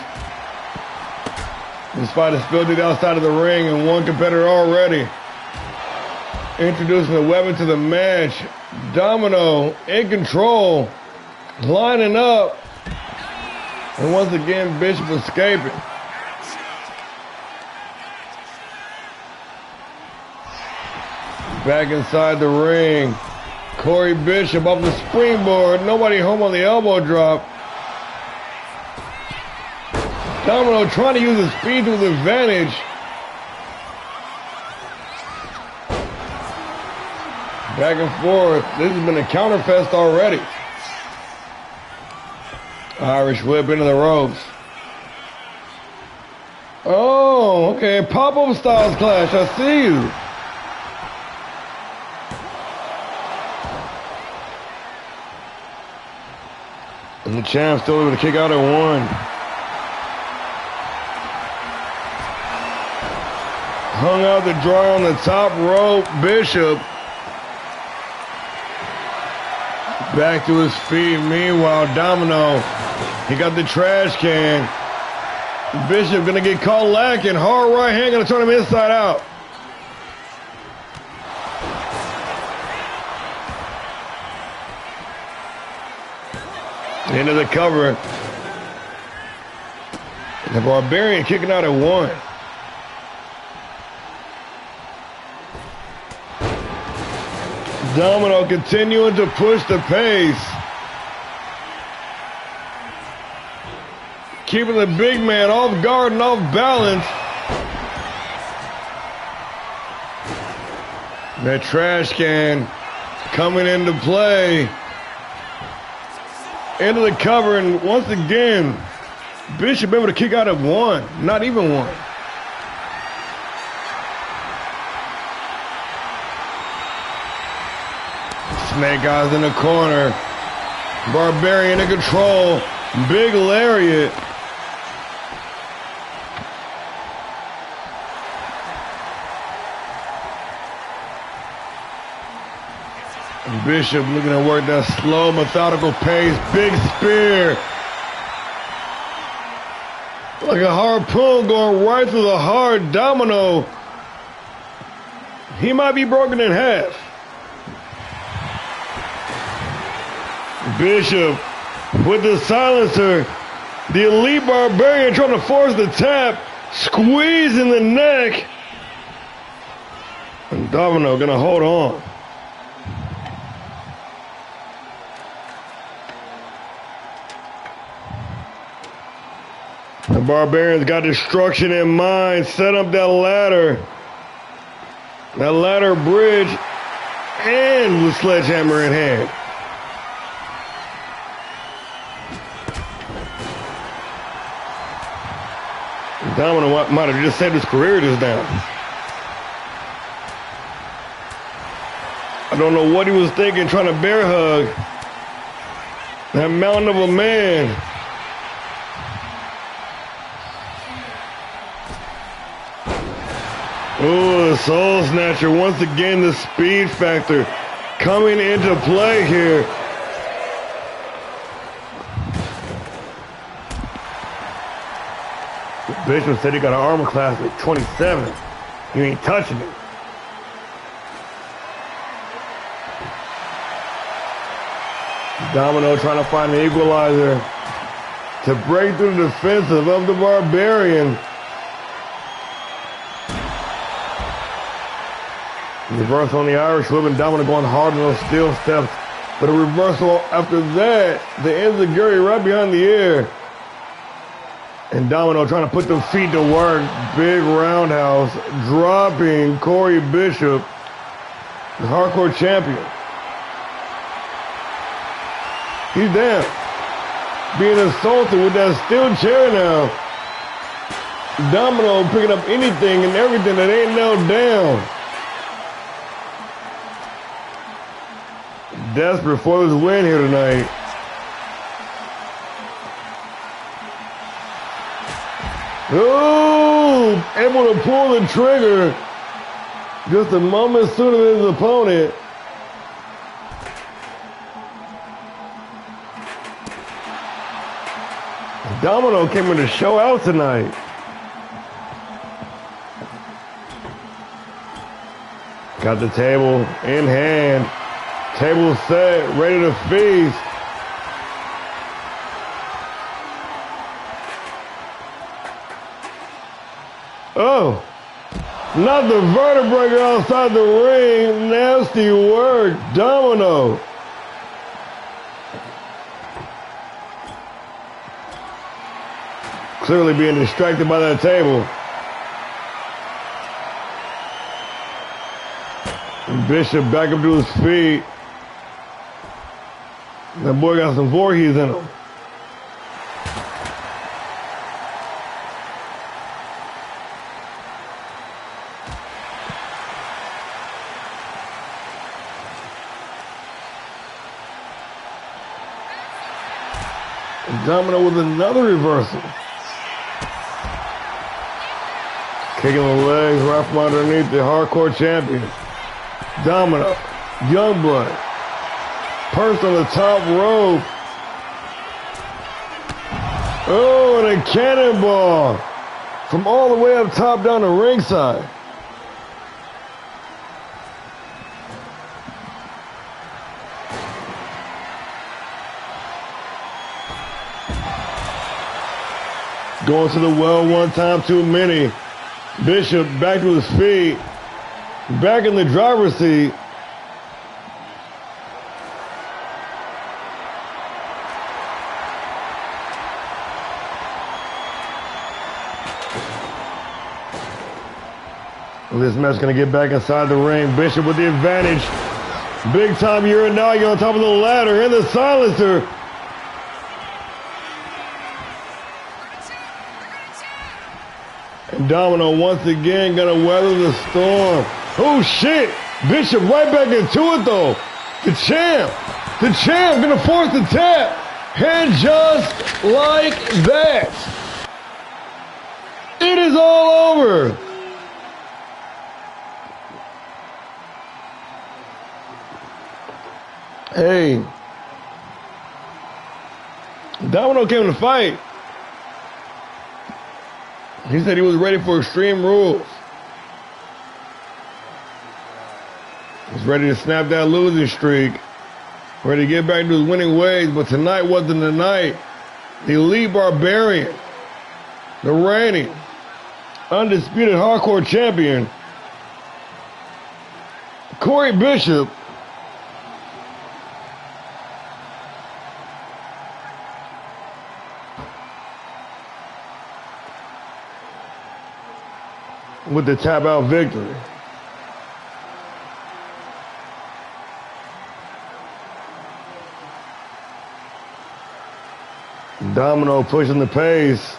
Despite his filthy outside of the ring and one competitor already. Introducing the weapon to the match. Domino in control. Lining up. And once again, Bishop escaping. Back inside the ring. Corey Bishop off the springboard. Nobody home on the elbow drop. Domino trying to use his speed to his advantage. Back and forth. This has been a counterfest already. Irish whip into the ropes. Oh, okay. Pop-up styles clash. I see you. And the champ still able to kick out at 1. Hung out the dry on the top rope. Bishop back to his feet. Meanwhile, Domino, he got the trash can. Bishop gonna get caught lacking. Hard right hand gonna turn him inside out. Into the cover. The Barbarian kicking out at 1. Domino continuing to push the pace. Keeping the big man off guard and off balance. That trash can coming into play. Into the cover, and once again, Bishop able to kick out at 1. Not even 1. Snake Eyes in the corner. Barbarian in control. Big lariat. Bishop looking to work that slow, methodical pace. Big spear. Like a harpoon going right through the heart. Domino. He might be broken in half. Bishop with the silencer. The Elite Barbarian trying to force the tap. Squeezing the neck. And Domino gonna hold on. The Barbarians got destruction in mind. Set up that ladder. That ladder bridge. And with sledgehammer in hand. Domino might have just saved his career just now. I don't know what he was thinking trying to bear hug. That mountain of a man. Oh, the Soul Snatcher. Once again, the speed factor coming into play here. Bishop said he got an armor class at 27. You ain't touching it. Domino trying to find an equalizer to break through the defensive of the Barbarian. Reversal on the Irish whip, and Domino going hard on those steel steps. But a reversal after that, the enziguri right behind the ear. And Domino trying to put the feet to work. Big roundhouse, dropping Corey Bishop, the hardcore champion. He's down. Being assaulted with that steel chair now. Domino picking up anything and everything that ain't nailed down. Desperate for this win here tonight. Oh, able to pull the trigger just a moment sooner than his opponent. Domino came in to show out tonight. Got the table in hand. Table set, ready to feast. Oh. Not the vertebrae outside the ring. Nasty work. Domino. Clearly being distracted by that table. Bishop back up to his feet. That boy got some Voorhees in him. Domino with another reversal. Kicking the legs right from underneath the hardcore champion. Domino, Youngblood, perched on the top rope. Oh, and a cannonball from all the way up top down to ringside. Going to the well one time too many. Bishop back to his feet. Back in the driver's seat. This match going to get back inside the ring. Bishop with the advantage. Big time Uranagi on top of the ladder. In the silencer. And Domino once again going to weather the storm. Oh shit! Bishop right back into it though. The champ going to force the tap. And just like that, it is all over. Hey, Domino came to fight. He said he was ready for Extreme Rules. He's ready to snap that losing streak. Ready to get back to his winning ways, but tonight wasn't the night. The Elite Barbarian, the reigning, undisputed hardcore champion, Corey Bishop, with the tap out victory. Domino pushing the pace.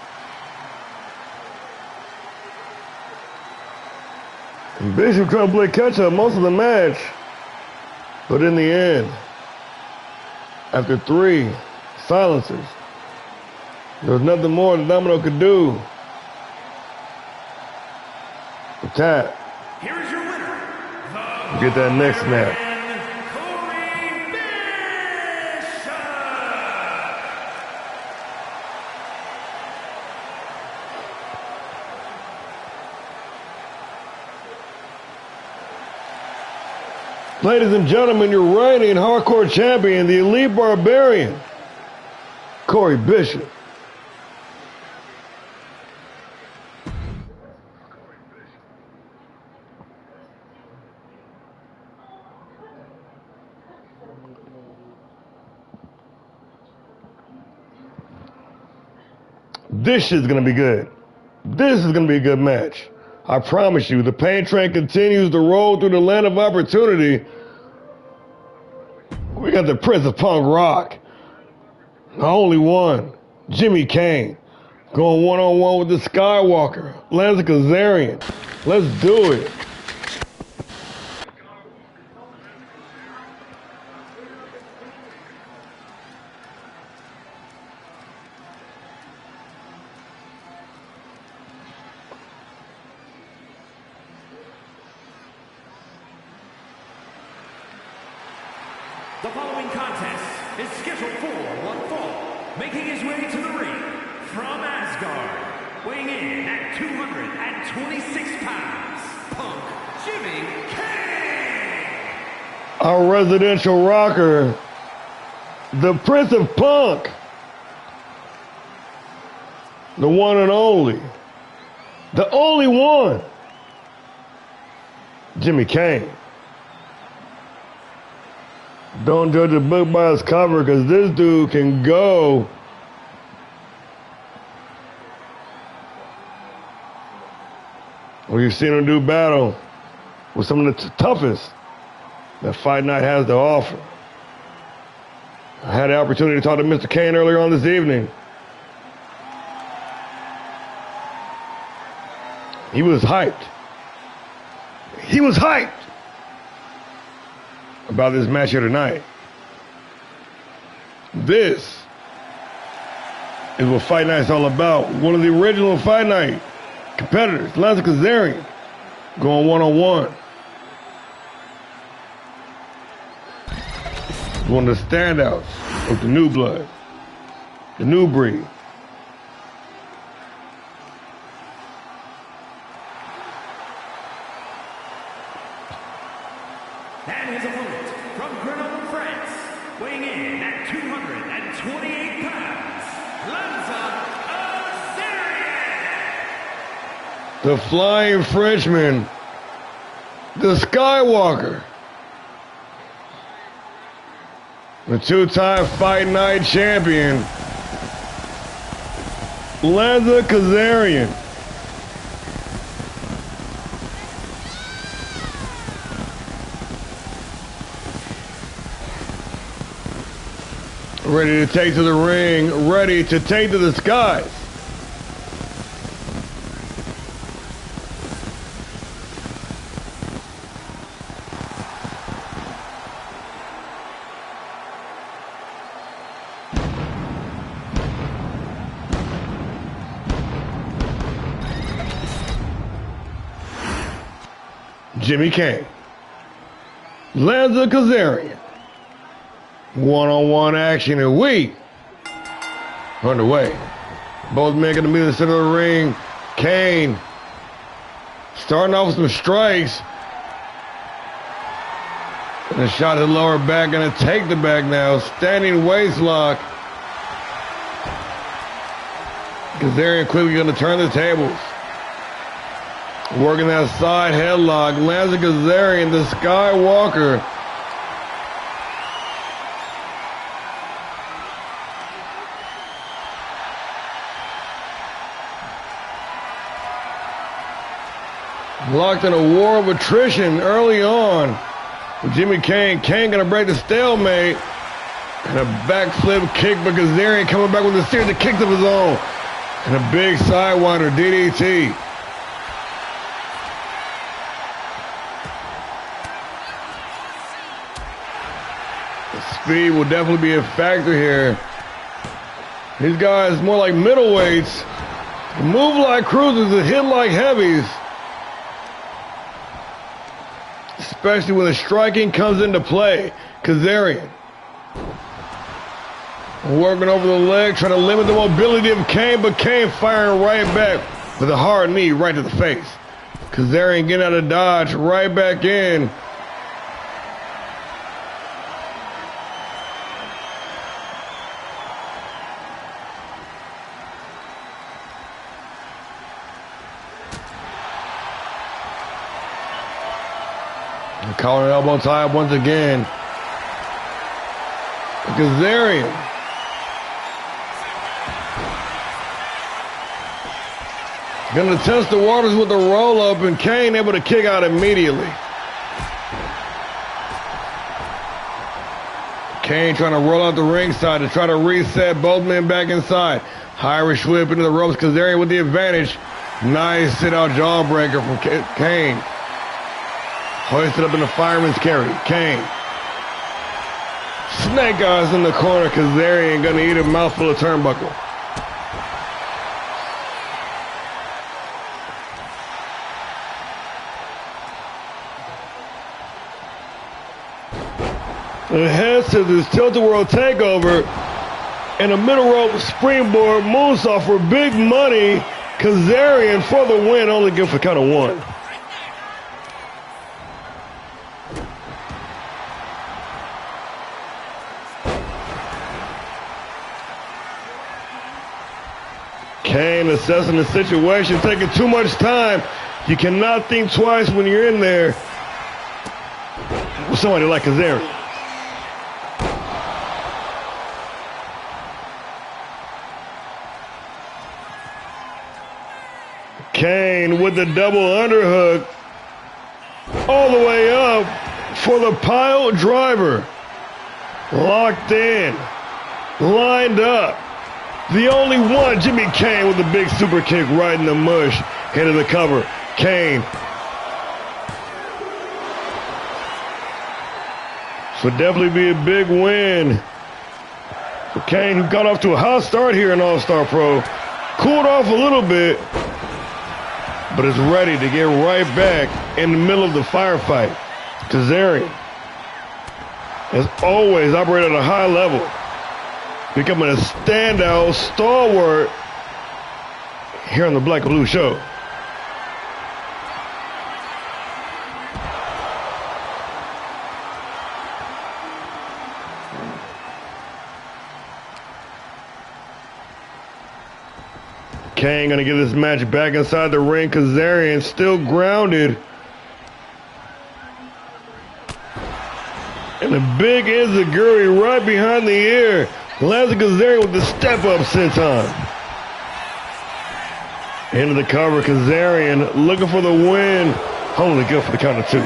And Bishop trying to play catch up most of the match. But in the end, after 3 silencers, there was nothing more that Domino could do. The tap. Here is your winner. Get that next match. Ladies and gentlemen, your reigning hardcore champion, the Elite Barbarian, Corey Bishop. This shit's gonna be good. This is gonna be a good match. I promise you, the pain train continues to roll through the land of opportunity. We got the Prince of Punk Rock, the only one, Jimmy Kane, going one-on-one with the Skywalker, Lance Kazarian. Let's do it. The following contest is scheduled for one fall, making his way to the ring from Asgard, weighing in at 226 pounds, Punk Jimmy Kane. Our residential rocker, the Prince of Punk, the one and only, the only one, Jimmy Kane. Don't judge a book by its cover, because this dude can go. We've seen him do battle with some of the toughest that Fight Night has to offer. I had the opportunity to talk to Mr. Kane earlier on this evening. He was hyped. He was hyped about this match here tonight. This is what Fight Night is all about. One of the original Fight Night competitors, Lanza Kazarian, going one-on-one. One of the standouts of the new blood, the new breed. And his opponent from Grenoble, France, weighing in at 228 pounds, Lanza Kazarian. The Flying Frenchman, the Skywalker, the two-time Fight Night champion, Lanza Kazarian. Ready to take to the ring, ready to take to the skies. Jimmy Kane, Lanza Kazarian. One-on-one action and we underway. Both men going to meet in the center of the ring. Kane starting off with some strikes. And a shot to the lower back, going to take the back now. Standing waist lock. Kazarian quickly going to turn the tables. Working that side headlock. Lanza Kazarian, the Skywalker. Locked in a war of attrition early on. With Jimmy Kane. Kane going to break the stalemate. And a backflip kick, but Kazarian coming back with a series of kicks of his own. And a big sidewinder DDT. The speed will definitely be a factor here. These guys more like middleweights. Move like cruisers and hit like heavies. Especially when the striking comes into play. Kazarian working over the leg, trying to limit the mobility of Kane, but Kane firing right back with a hard knee right to the face. Kazarian getting out of dodge, right back in. Calling an elbow tie once again. Kazarian. Gonna test the waters with the roll-up, and Kane able to kick out immediately. Kane trying to roll out the ringside to try to reset both men back inside. Irish whip into the ropes. Kazarian with the advantage. Nice sit-out jawbreaker from Kane. Hoisted up in the fireman's carry. Kane. Snake eyes in the corner. Kazarian gonna eat a mouthful of turnbuckle. The head to this tilt-a-world takeover. And a middle rope springboard moonsault for big money. Kazarian for the win. Only good for count of one. Kane assessing the situation, taking too much time. You cannot think twice when you're in there. with somebody like Kazarian. Kane with the double underhook all the way up for the pile driver. Locked in, lined up. The only one, Jimmy Kane with the big super kick right in the mush. Into the cover. Kane. This would definitely be a big win for Kane, who got off to a hot start here in All-Star Pro. Cooled off a little bit, but is ready to get right back in the middle of the firefight. Kazarian, as always, operated at a high level, becoming a standout stalwart here on the Black and Blue Show. Kane gonna get this match back inside the ring. Kazarian still grounded. And a big enziguri right behind the ear. Lands Kazarian with the step up senton. Into the cover, Kazarian looking for the win. Only good for the count of 2.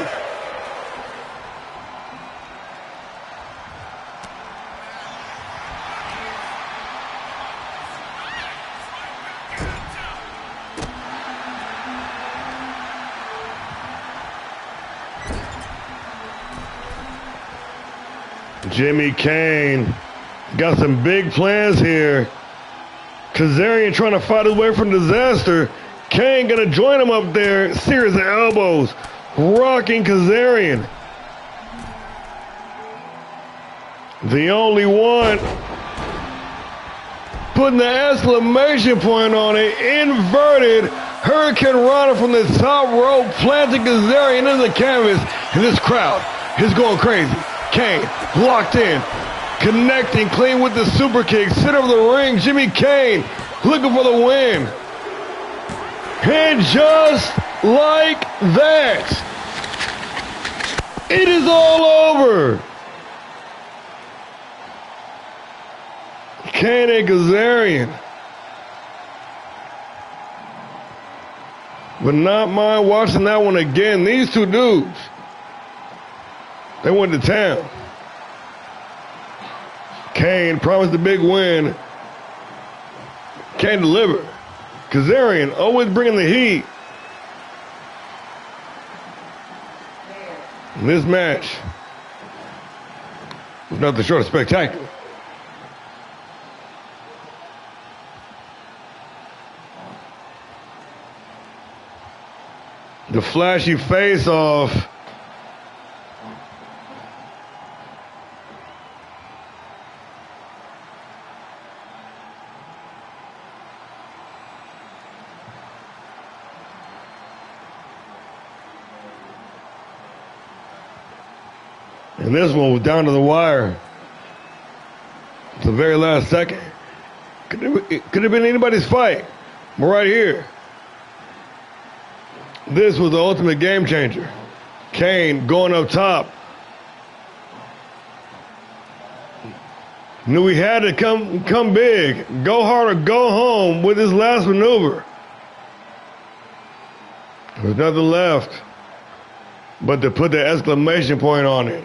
Jimmy Kane got some big plans here. Kazarian trying to fight his way from disaster. Kane gonna join him up there. Series of elbows. Rocking Kazarian. The only one putting the exclamation point on it. Inverted Hurricane Rana from the top rope, planting Kazarian into the canvas. And this crowd is going crazy. Kane locked in, connecting clean with the super kick. Center of the ring, Jimmy Kane looking for the win. And just like that, it is all over. Kane and Kazarian would not mind watching that one again. These two dudes, they went to town. Kane promised a big win. Can't deliver. Kazarian always bringing the heat. And this match was nothing short of spectacular. The flashy face-off. And this one was down to the wire. It's the very last second. It could have been anybody's fight. But right here, this was the ultimate game changer. Kane going up top. Knew he had to come big. Go hard or go home with his last maneuver. There's nothing left but to put the exclamation point on it.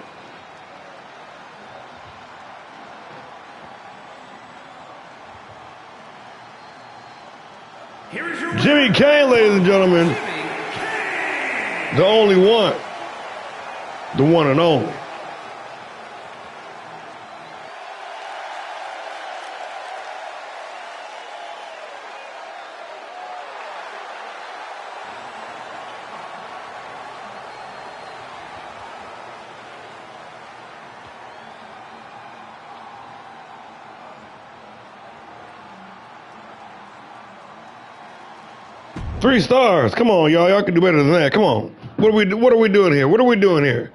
Jimmy Kane, ladies and gentlemen, the only one, the one and only. Three stars. Come on, y'all. Y'all can do better than that. Come on. What are we doing here? What are we doing here?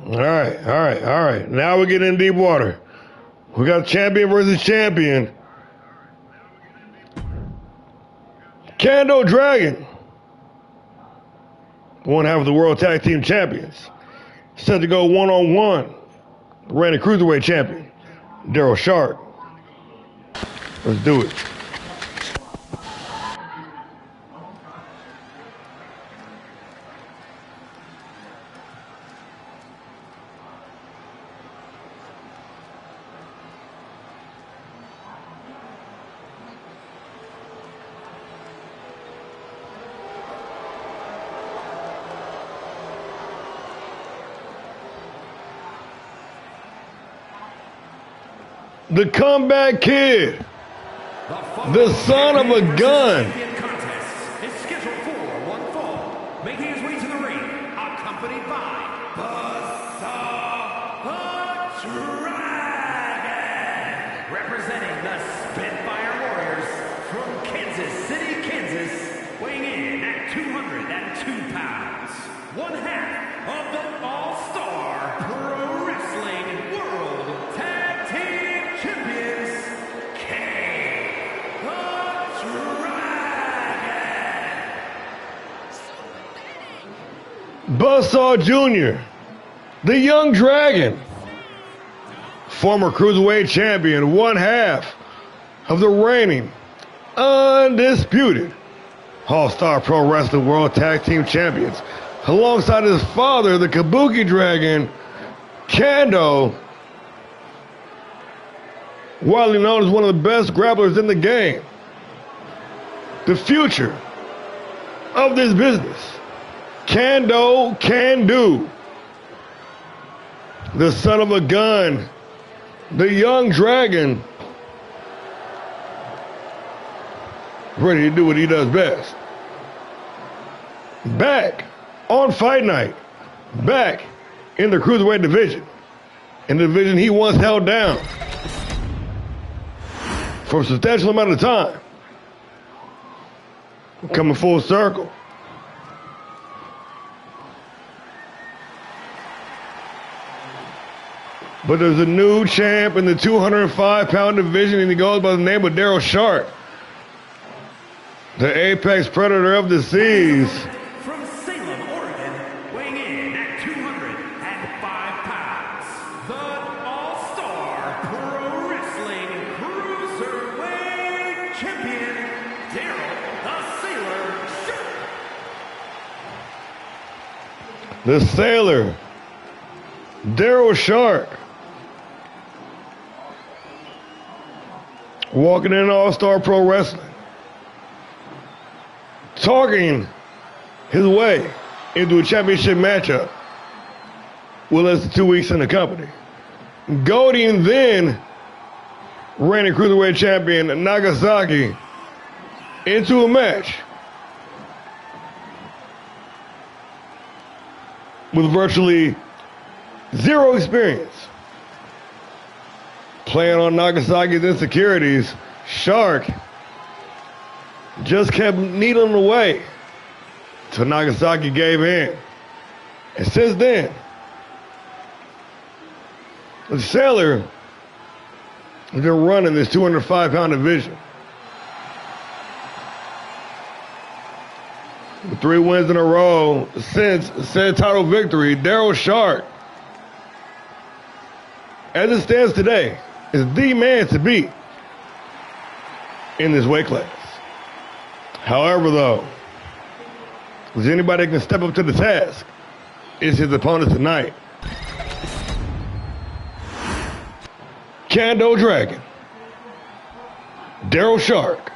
All right. Now we're getting in deep water. We got champion versus champion. Kando Dragon one half of the World Tag Team Champions, set to go one-on-one, the reigning Cruiserweight Champion, Daryl Shark. Let's do it. The Comeback Kid, the son of a gun. Contest is scheduled for one fall, making his way to the ring, accompanied by the Dragon, representing the Spitfire Warriors from Kansas City, Kansas, weighing in at 202 pounds, one half of the All-Star Pro Wrestling World Tag Team Champions, Buzzsaw Jr., the Young Dragon, former Cruiserweight Champion, one half of the reigning, undisputed All-Star Pro Wrestling World Tag Team Champions, alongside his father, the Kabuki Dragon, Kando, widely known as one of the best grapplers in the game. The future of this business, Kando can do. The son of a gun, the Young Dragon, ready to do what he does best. Back on Fight Night, back in the Cruiserweight division, in the division he once held down for a substantial amount of time. Coming full circle. But there's a new champ in the 205-pound division, and he goes by the name of Daryl Shark, the apex predator of the seas. From Salem, Oregon, weighing in at 205 pounds, the All-Star Pro Wrestling Cruiserweight Champion, Daryl the Sailor Shark. The Sailor, Daryl Shark, walking in All-Star Pro Wrestling, talking his way into a championship matchup with less than 2 weeks in the company. Goading then reigning Cruiserweight Champion Nagasaki into a match with virtually zero experience. Playing on Nagasaki's insecurities, Shark just kept needling away till Nagasaki gave in. And since then, the Sailor has been running this 205-pound division. With 3 wins in a row since said title victory, Daryl Shark, as it stands today, is the man to beat in this weight class. However, though, is anybody that can step up to the task is his opponent tonight. Kando Dragon, Daryl Shark,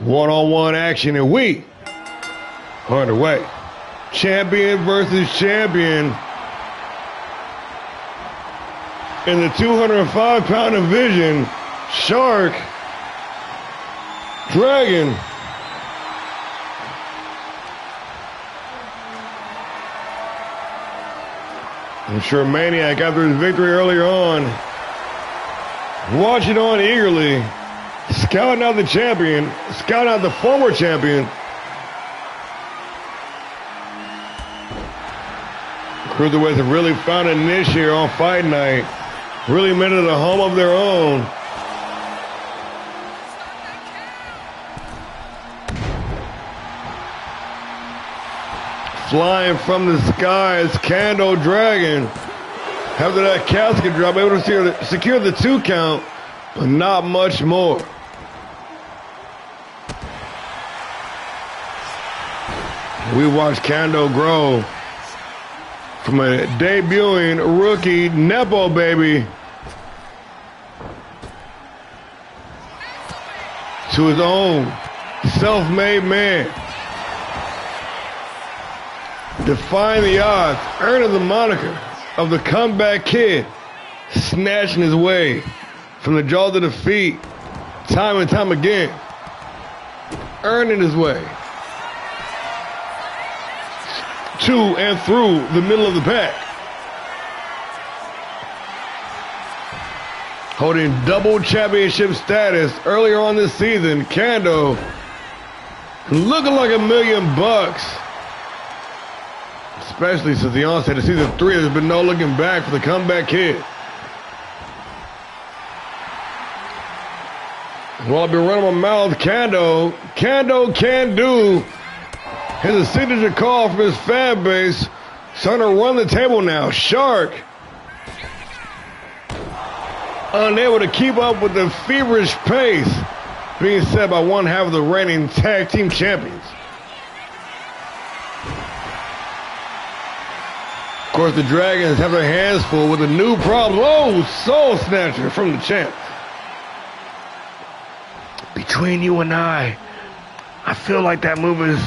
one-on-one action, and we are underway. Champion versus champion in the 205-pound division. Shark, Dragon, I'm sure Maniac, after his victory earlier on, watching on eagerly, scouting out the champion, scouting out the former champion. Cruiserweights have really found a niche here on Fight Night, really made it a home of their own. flying from the skies. Kendo Dragon, after that casket drop, able to secure the 2 count, but not much more. We watched Kendo grow from a debuting rookie Nepo baby to his own self-made man. Defying the odds, earning the moniker of the comeback kid, snatching his way from the jaws of defeat time and time again, earning his way to and through the middle of the pack. Holding double championship status earlier on this season, Kendo looking like $1 million. Especially since the onset of season 3, there's been no looking back for the comeback kid. While I've been running my mouth, Kendo can do. Has a signature call from his fan base. Starting to run the table now. Shark, unable to keep up with the feverish pace being set by one half of the reigning tag team champions. Of course, the Dragons have their hands full with a new problem. Oh, Soul Snatcher from the champ. Between you and I feel like that move is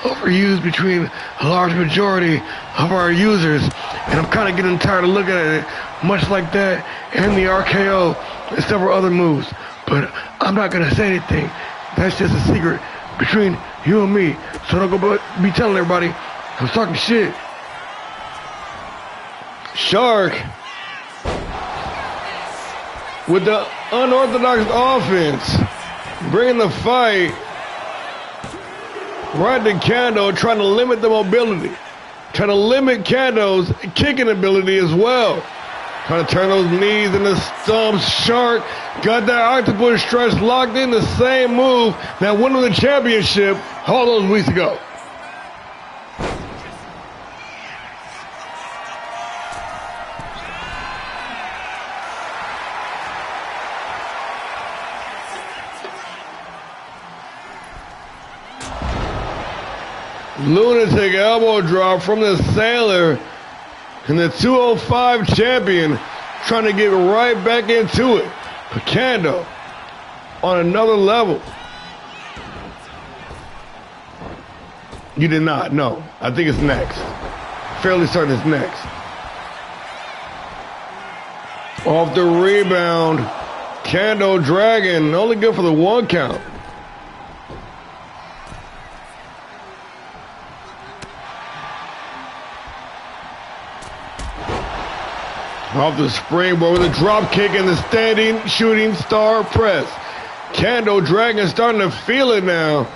overused between a large majority of our users, and I'm kind of getting tired of looking at it, much like that and the RKO and several other moves. But I'm not going to say anything. That's just a secret between you and me, so don't go be telling everybody I'm talking shit. Shark, with the unorthodox offense, bringing the fight right to Kendo, trying to limit the mobility, trying to limit Kendo's kicking ability as well. Trying to turn those knees into stumps. Shark got that octopus stretch locked in, the same move that won him the championship all those weeks ago. Lunatic elbow drop from the Sailor, and the 205 champion trying to get right back into it. But Kendo on another level. You did not, no. I think it's next. Fairly certain it's next. Off the rebound, Kendo Dragon, only good for the 1 count. Off the springboard with a drop kick and the standing shooting star press. Kendo Dragon starting to feel it now.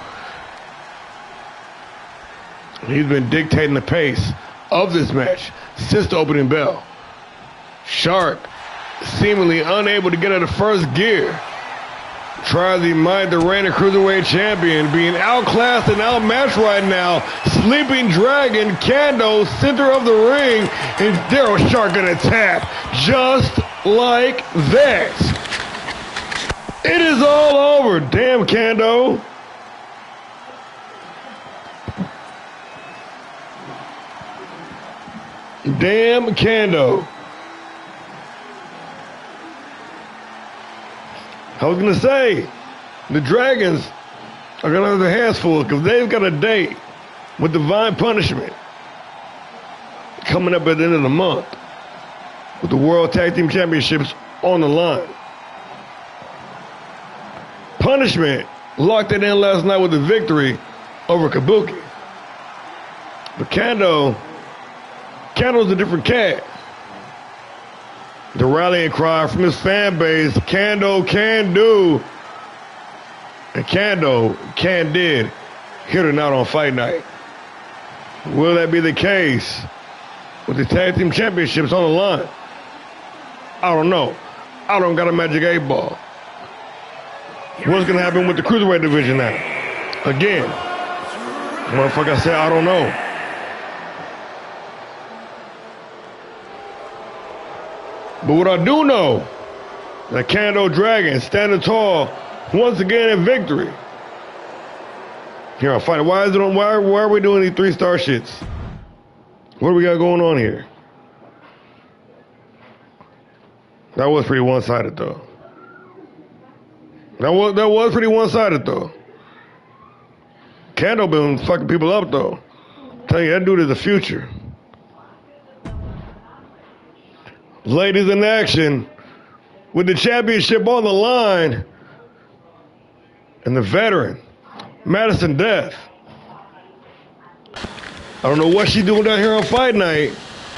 He's been dictating the pace of this match since the opening bell. Shark seemingly unable to get out of first gear. Try as he might, the reigning cruiserweight champion being outclassed and outmatched right now. Sleeping Dragon, Kendo, center of the ring, and Daryl Shark gonna tap just like that. It is all over. Damn, Kendo. Damn, Kendo. I was going to say, the Dragons are going to have their hands full because they've got a date with Divine Punishment coming up at the end of the month with the World Tag Team Championships on the line. Punishment locked it in last night with a victory over Kabuki. But Kendo's a different cat. The rallying cry from his fan base, Kendo can do, and Kendo can did, here tonight on Fight Night. Will that be the case with the Tag Team Championships on the line? I don't know. I don't got a magic 8-ball. What's going to happen with the Cruiserweight division now? Again, motherfucker, I said I don't know. But what I do know, the Canada Dragon standing tall once again in victory. Here, I'll fight it. Why are we doing these 3-star shits? What do we got going on here? That was pretty one-sided though. That was pretty one-sided though. Kando been fucking people up though. Tell you, that dude is the future. Ladies in action, with the championship on the line, and the veteran, Madison Death. I don't know what she's doing down here on Fight Night.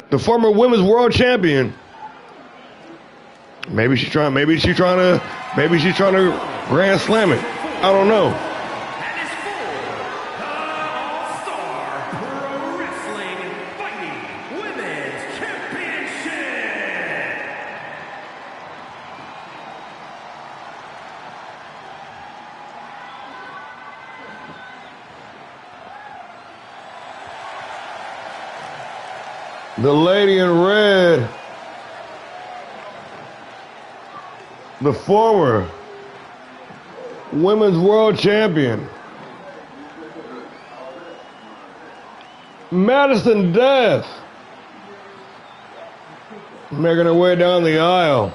The former women's world champion. Maybe she's trying to grand slam it. I don't know. That is for the All-Star Pro Wrestling Fighting Women's Championship. The lady in red, the former women's world champion, Madison Death, making her way down the aisle,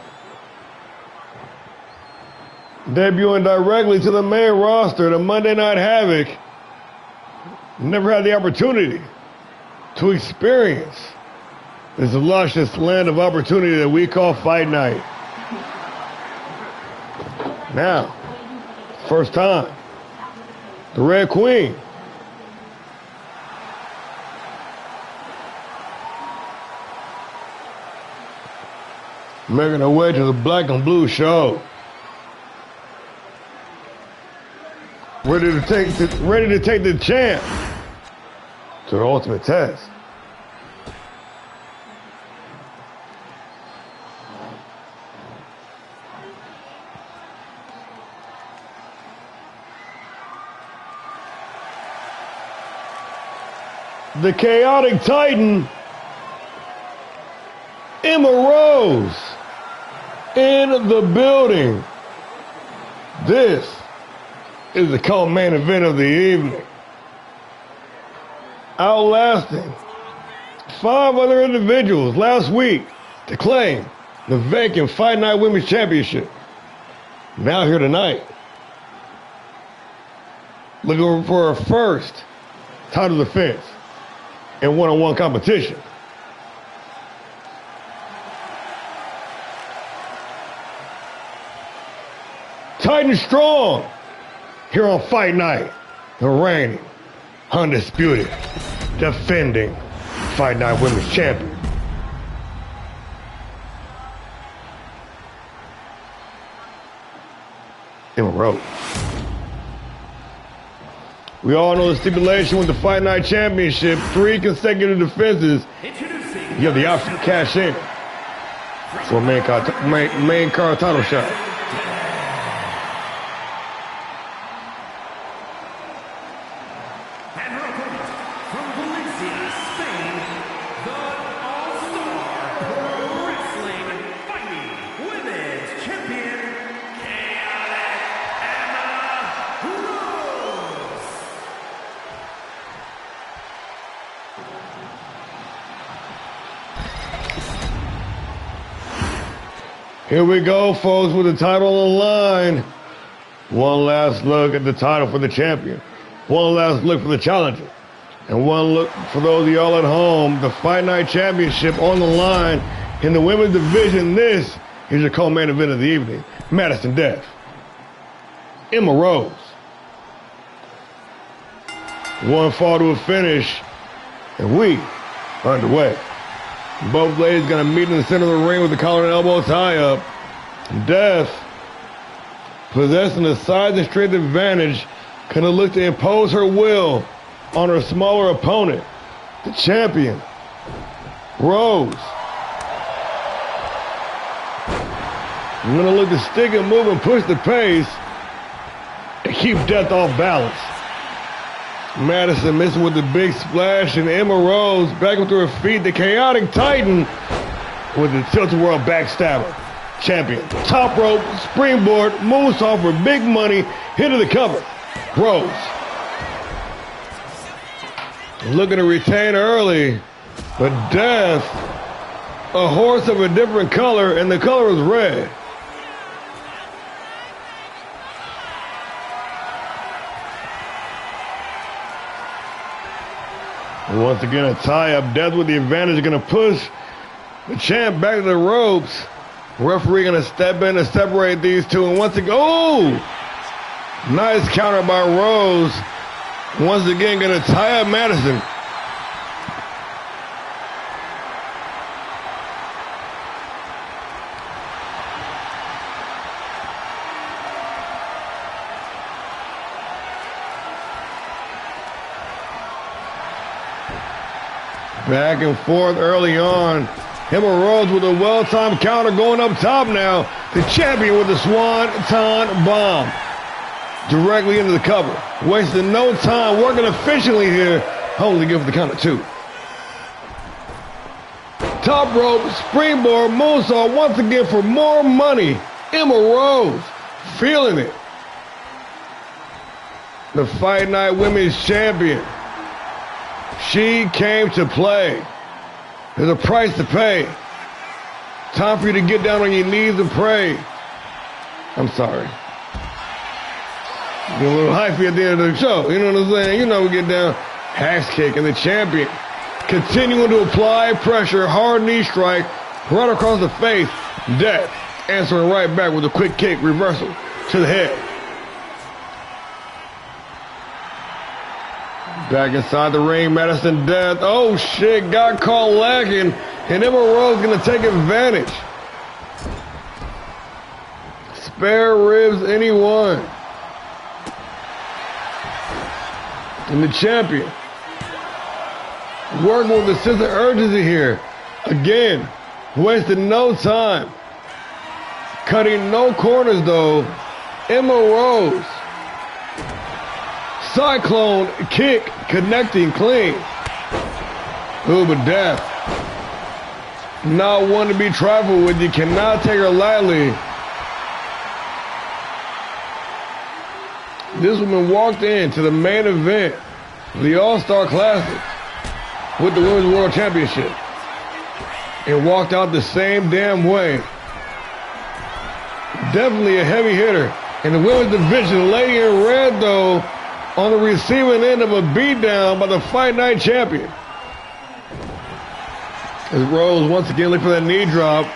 debuting directly to the main roster, the Monday Night Havoc. Never had the opportunity to experience this luscious land of opportunity that we call Fight Night. Now, first time, the Red Queen. Making her way to the Black and Blue show. Ready to take the champ to the ultimate test. The chaotic Titan, Emma Rose, in the building. This is the co-main event of the evening. Outlasting 5 other individuals last week to claim the vacant Fight Night Women's Championship. Now here tonight, looking for her first title defense in one-on-one competition. Titan Strong here on Fight Night, the reigning, undisputed, defending Fight Night Women's Champion. Emma Rose. We all know the stipulation with the Fight Night Championship, 3 consecutive defenses. You have the option to cash in. So a main card title shot. And her opponent from Valencia, Spain, the All-Star Pro Wrestling Fighting Women's Champion, Chaotic Emma Rose. Here we go, folks, with the title on the line. One last look at the title for the champion. One last look for the challenger. And one look for those of y'all at home. The Fight Night Championship on the line in the women's division. This is your co-main event of the evening. Madison Death, Emma Rose. One fall to a finish, and we underway. Both ladies gonna meet in the center of the ring with the collar and elbow tie-up. Death, possessing a size and strength advantage, gonna look to impose her will on her smaller opponent, the champion, Rose. I'm gonna look to stick and move and push the pace and keep Death off balance. Madison missing with the big splash, and Emma Rose back onto her feet. The chaotic Titan with the tilt-a-whirl backstabber. Champion. Top rope, springboard, moonsault for big money, hit to the cover. Rose. Looking to retain early, but Death, a horse of a different color, and the color is red. Once again, a tie-up. Death with the advantage, going to push the champ back to the ropes. Referee going to step in to separate these two. And once again, oh! Nice counter by Rose. Once again, going to tie up Madison. Back and forth early on. Emma Rose with a well-timed counter going up top now. The champion with the Swanton Bomb. Directly into the cover. Wasting no time. Working efficiently here. Only give the count of 2. Top rope, springboard, moonsault once again for more money. Emma Rose feeling it. The Fight Night Women's Champion. She came to play. There's a price to pay. Time for you to get down on your knees and pray. I'm sorry. Get a little hypey at the end of the show. You know what I'm saying? You know we get down. Axe kick, and the champion continuing to apply pressure. Hard knee strike right across the face. Death answering right back with a quick kick reversal to the head. Back inside the ring, Madison Death. Oh shit, got caught lacking, and Emma Rose gonna take advantage. Spare ribs, anyone. And the champion working with the sense of urgency here. Again, wasting no time. Cutting no corners though. Emma Rose. Cyclone kick, connecting clean. Ooh, but Death, not one to be trifled with. You cannot take her lightly. This woman walked into the main event, the All-Star Classic, with the Women's World Championship, and walked out the same damn way. Definitely a heavy hitter. In the women's division, lady in red, though, on the receiving end of a beatdown by the Fight Night champion. As Rose once again looking for that knee drop.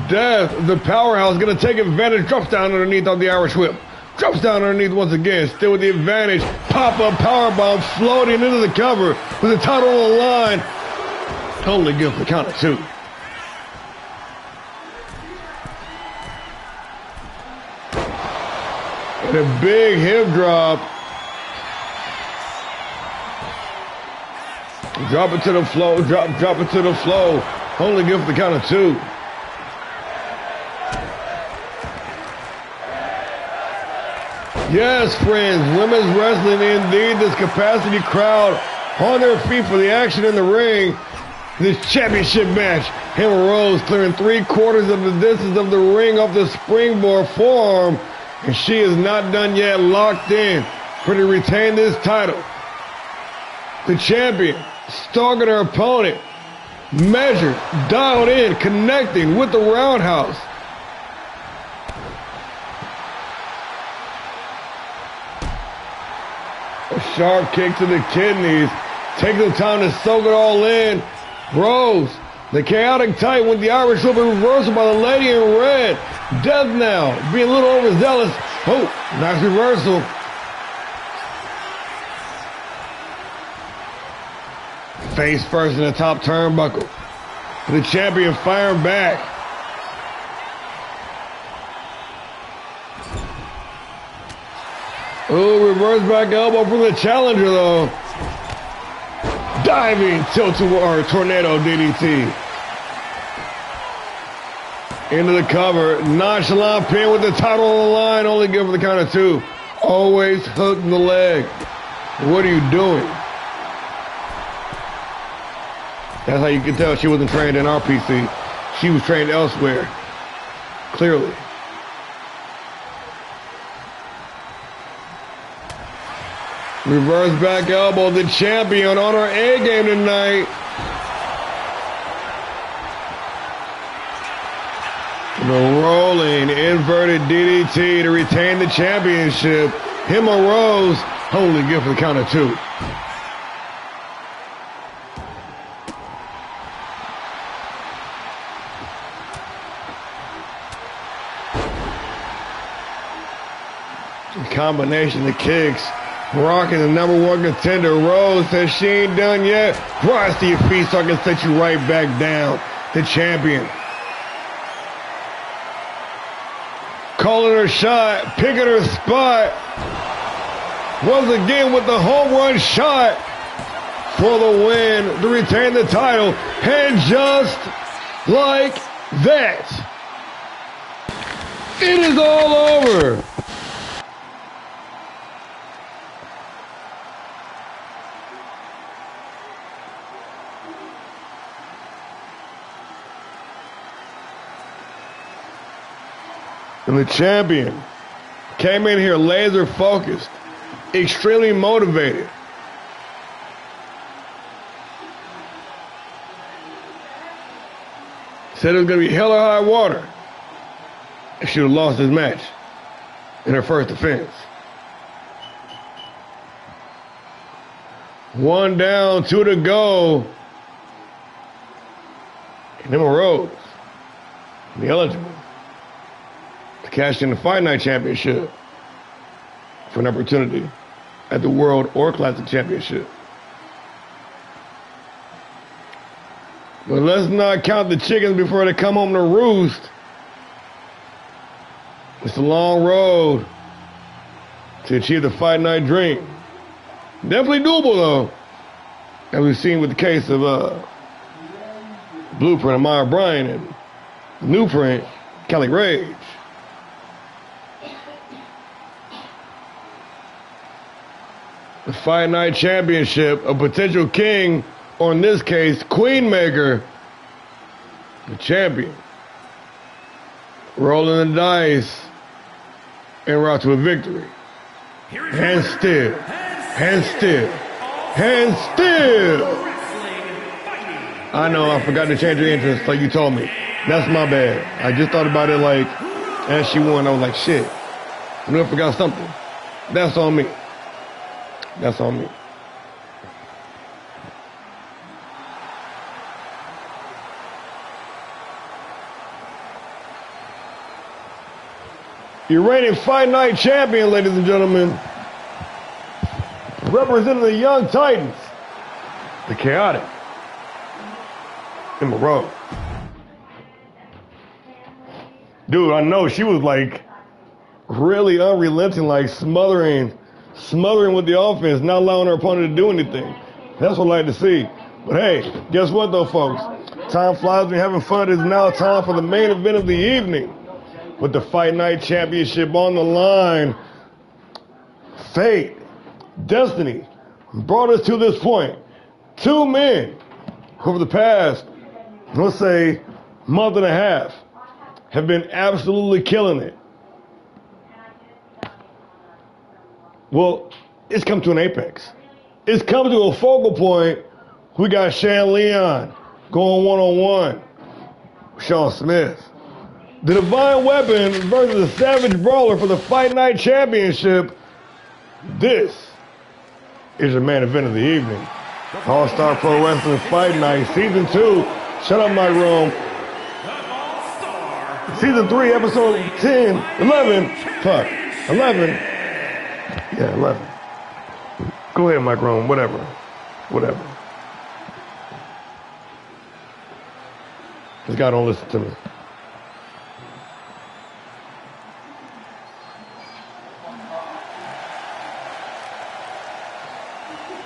Death, the powerhouse, going to take advantage. Drops down underneath on the Irish whip. Drops down underneath once again. Still with the advantage. Pop-up powerbomb floating into the cover with the title on the line. Only give the count of 2. And a big hip drop. Drop it to the floor. Drop it to the floor. Only give the count of 2. Yes, friends, women's wrestling indeed. This capacity crowd on their feet for the action in the ring. This championship match. Emma Rose clearing 3/4 of the distance of the ring off the springboard forearm. And she is not done yet, locked in for to retain this title. The champion stalking her opponent. Measured, dialed in, connecting with the roundhouse. A sharp kick to the kidneys. Take the time to soak it all in. Rose, the chaotic tight with the Irish whip reversal by the lady in red. Death now, being a little overzealous. Oh, nice reversal. Face first in the top turnbuckle. The champion firing back. Oh, reverse back elbow from the challenger though. Diving tilt-a-whirl tornado DDT. Into the cover. Nonchalant pin with the title on the line. Only good for the count of 2. Always hook the leg. What are you doing? That's how you can tell she wasn't trained in our PC. She was trained elsewhere. Clearly. Reverse back elbow, the champion on her A game tonight. The rolling inverted DDT to retain the championship. Him or Rose, holy good for the count of 2. Combination of kicks. Rocking the #1 contender. Rose says she ain't done yet. Rise to your feet so I can set you right back down. The champion. Calling her shot. Picking her spot. Once again with the home run shot for the win to retain the title. And just like that, it is all over. And the champion came in here laser focused, extremely motivated. Said it was going to be hell or high water if she would have lost this match in her first defense. 1 down, 2 to go. And Emma Rose, the eligible, to cash in the FightNight Championship for an opportunity at the World or Classic Championship. But let's not count the chickens before they come home to roost. It's a long road to achieve the FightNight dream. Definitely doable, though, as we've seen with the case of Blueprint, Amaya Bryan, and Newprint, Kelly Rage. The FightNight Championship, a potential king, or in this case, queen maker, the champion, rolling the dice and route to a victory. And still, and still, and still. I know, I forgot to change your entrance like you told me. That's my bad. I just thought about it like, as she won, I was like, shit, I knew I forgot something. That's on me. That's on me. Your reigning FightNight champion, ladies and gentlemen, representing the Young Titans, the Chaotic, Emma Rose. Dude, I know she was like really unrelenting, like smothering with the offense, not allowing her opponent to do anything. That's what I like to see. But hey, guess what though, folks? Time flies when you're having fun. It is now time for the main event of the evening. With the FightNight Championship on the line, fate, destiny brought us to this point. 2 men over the past, let's say, month and a half have been absolutely killing it. Well, it's come to an apex. It's come to a focal point. We got Shan Leon going one-on-one with Sean Smith. The Divine Weapon versus the Savage Brawler for the FightNight Championship. This is your main event of the evening. All-Star Pro Wrestling Fight Night Season 2. Shut up, my room. Season 3, Episode 10, 11. Fuck. 11. Yeah, 11. Go ahead, Mike Rome. Whatever. This guy don't listen to me.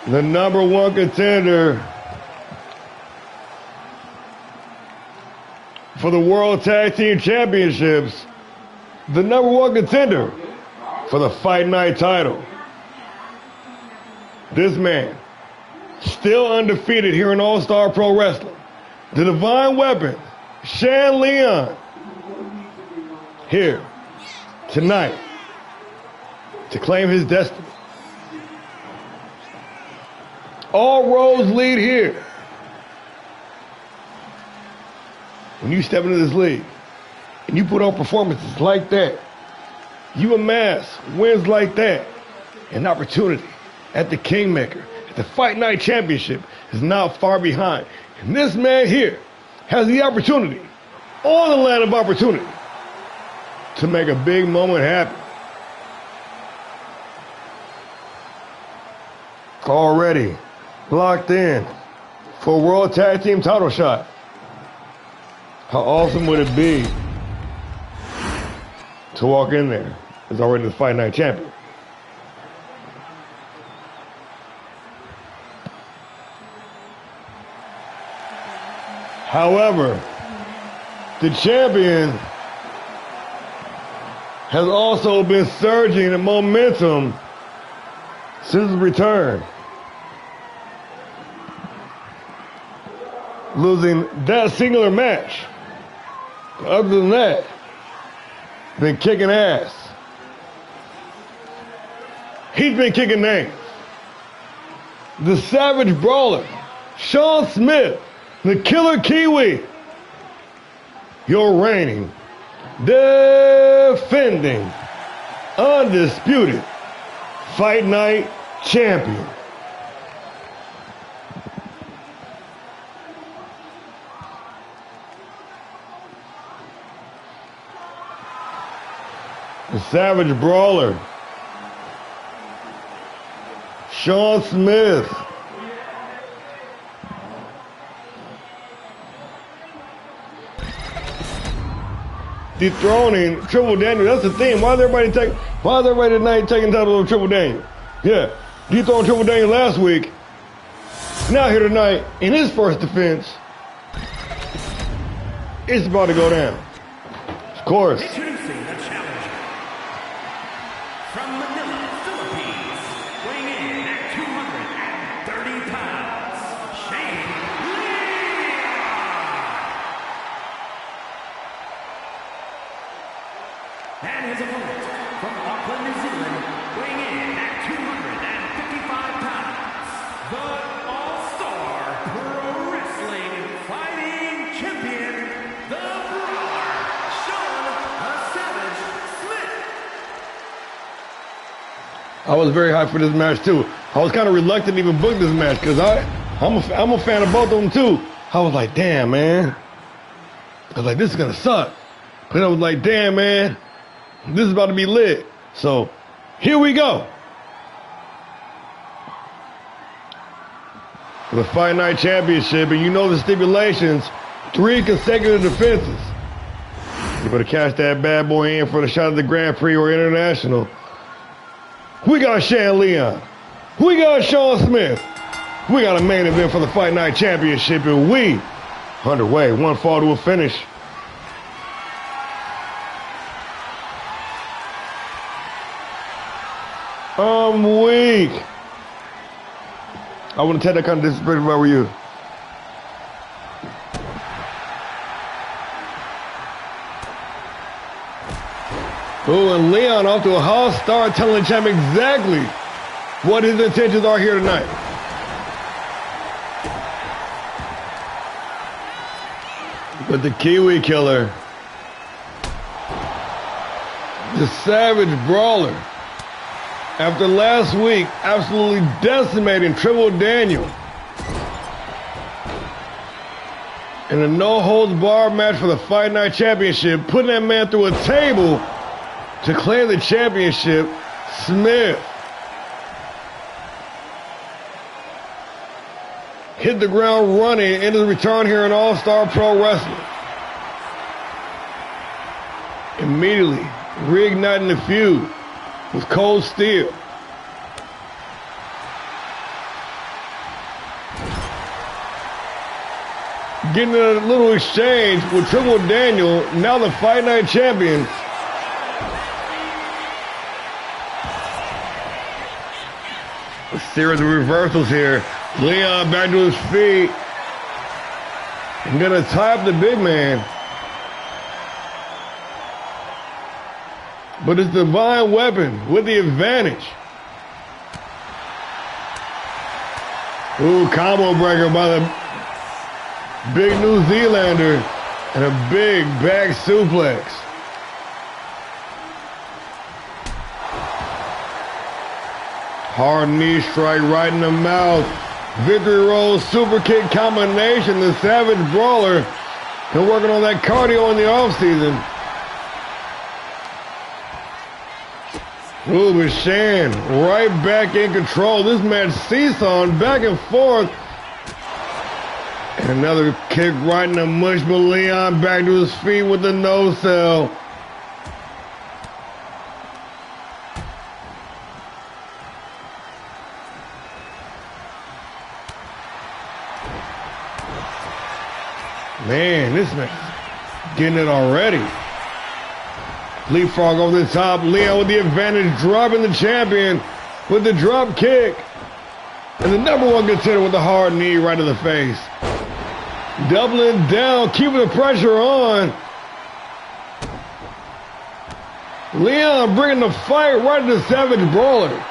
The #1 contender for the World Tag Team Championships, the #1 contender for the FightNight title. This man still undefeated here in All-Star Pro Wrestling. The Divine Weapon, Shan Leon, here tonight to claim his destiny. All roads lead here. When you step into this league and you put on performances like that, you amass wins like that, an opportunity at the Kingmaker, at the Fight Night Championship is not far behind. And this man here has the opportunity, on the land of opportunity, to make a big moment happen. Already locked in for a World Tag Team title shot. How awesome would it be to walk in there as already the Fight Night champion? However, the champion has also been surging in momentum since his return, losing that singular match. Other than that, been kicking ass. He's been kicking names. The Savage Brawler, Sean Smith, the Killer Kiwi, your reigning, defending, undisputed Fight Night champion. The Savage Brawler, Sean Smith. Dethroning Triple Daniel. That's the thing. Why is everybody tonight taking title of Triple Daniel? Yeah. Dethroned Triple Daniel last week. Now here tonight, in his first defense, it's about to go down. Of course. Introducing the challenger. From Manila, Philippines, weighing in at 230 pounds, Shane Leon. And his opponent, from Auckland, New Zealand, weighing in at 255 pounds, the All-Star Pro Wrestling Fighting Champion, the Brawler, Sean the Savage Smith. I was very hyped for this match too. I was kind of reluctant to even book this match because I'm a fan of both of them too. I was like, damn, man. I was like, this is gonna suck. But I was like, damn, man, this is about to be lit. So here we go. For the Fight Night Championship, and you know the stipulations, 3 consecutive defenses. You better catch that bad boy in for the shot of the Grand Prix or International. We got Shan Leon. We got Sean Smith. We got a main event for the Fight Night Championship, and we underway. One fall to a finish. I'm weak. I wouldn't take that kind of disrespect if I were you. Oh, and Leon off to a hot start, telling the champ exactly what his intentions are here tonight. But the Kiwi Killer, the Savage Brawler, after last week absolutely decimating Triple Daniel in a no-holds-barred match for the Fight Night Championship, putting that man through a table to claim the championship, Smith hit the ground running in his return here in All-Star Pro Wrestling. Immediately reigniting the feud with Cold Steel. Getting a little exchange with Triple Daniel, now the Fight Night champion. A series of reversals here. Leon back to his feet. And gonna tie up the big man. But it's Divine Weapon with the advantage. Ooh, combo breaker by the big New Zealander. And a big back suplex. Hard knee strike right in the mouth. Victory roll super kick combination. The Savage Brawler been working on that cardio in the offseason. Ooh, but Shan right back in control. This match seesawing back and forth. And another kick right in the mush, but Leon back to his feet with the no-sell. Man, this man getting it already. Leapfrog over the top. Leon with the advantage, dropping the champion with the drop kick. And the #1 contender with the hard knee right to the face. Doubling down, keeping the pressure on. Leon bringing the fight right to the Savage Brawler.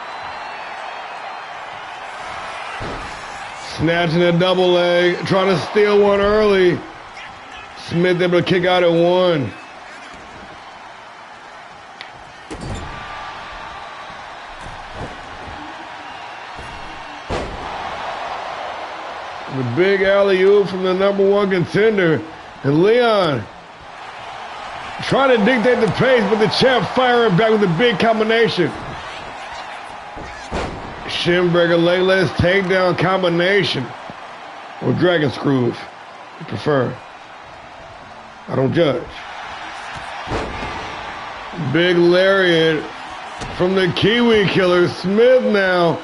Snatching a double leg, trying to steal one early. Smith able to kick out at 1. The big alley-oop from the #1 contender. And Leon trying to dictate the pace, but the champ firing back with a big combination. Shinbreaker, legless takedown combination. Or dragon screw if you prefer. I don't judge. Big lariat from the Kiwi Killer. Smith now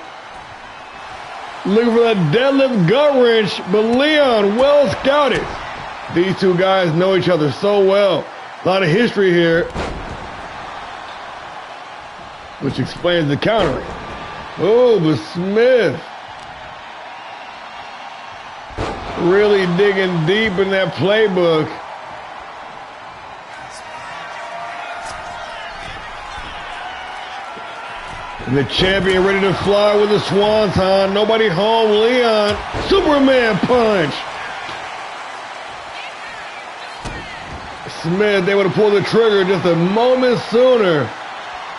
looking for that deadlift gut wrench, but Leon well scouted. These two guys know each other so well. A lot of history here, which explains the countering. Oh, but Smith really digging deep in that playbook. And the champion ready to fly with the swanton. Nobody home. Leon, Superman punch. Smith, they would have pulled the trigger just a moment sooner.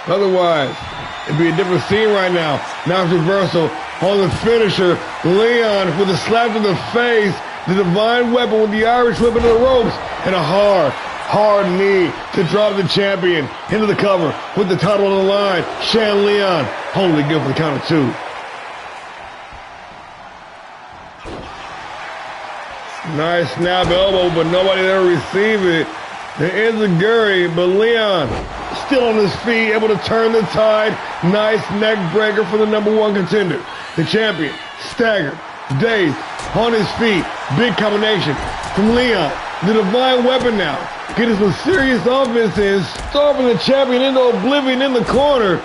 Otherwise, it'd be a different scene right now. Now it's reversal on the finisher. Leon with a slap to the face. The Divine Weapon with the Irish whip into the ropes. And a hard knee to drop the champion into the cover with the title on the line. Shan Leon only good for the count of 2. Nice snap elbow, but nobody there to receive it. The enziguri, but Leon still on his feet, able to turn the tide. Nice neck breaker for the #1 contender. The champion staggered, dazed, on his feet. Big combination from Leon. The Divine Weapon now getting some serious offense in, starving the champion into oblivion in the corner.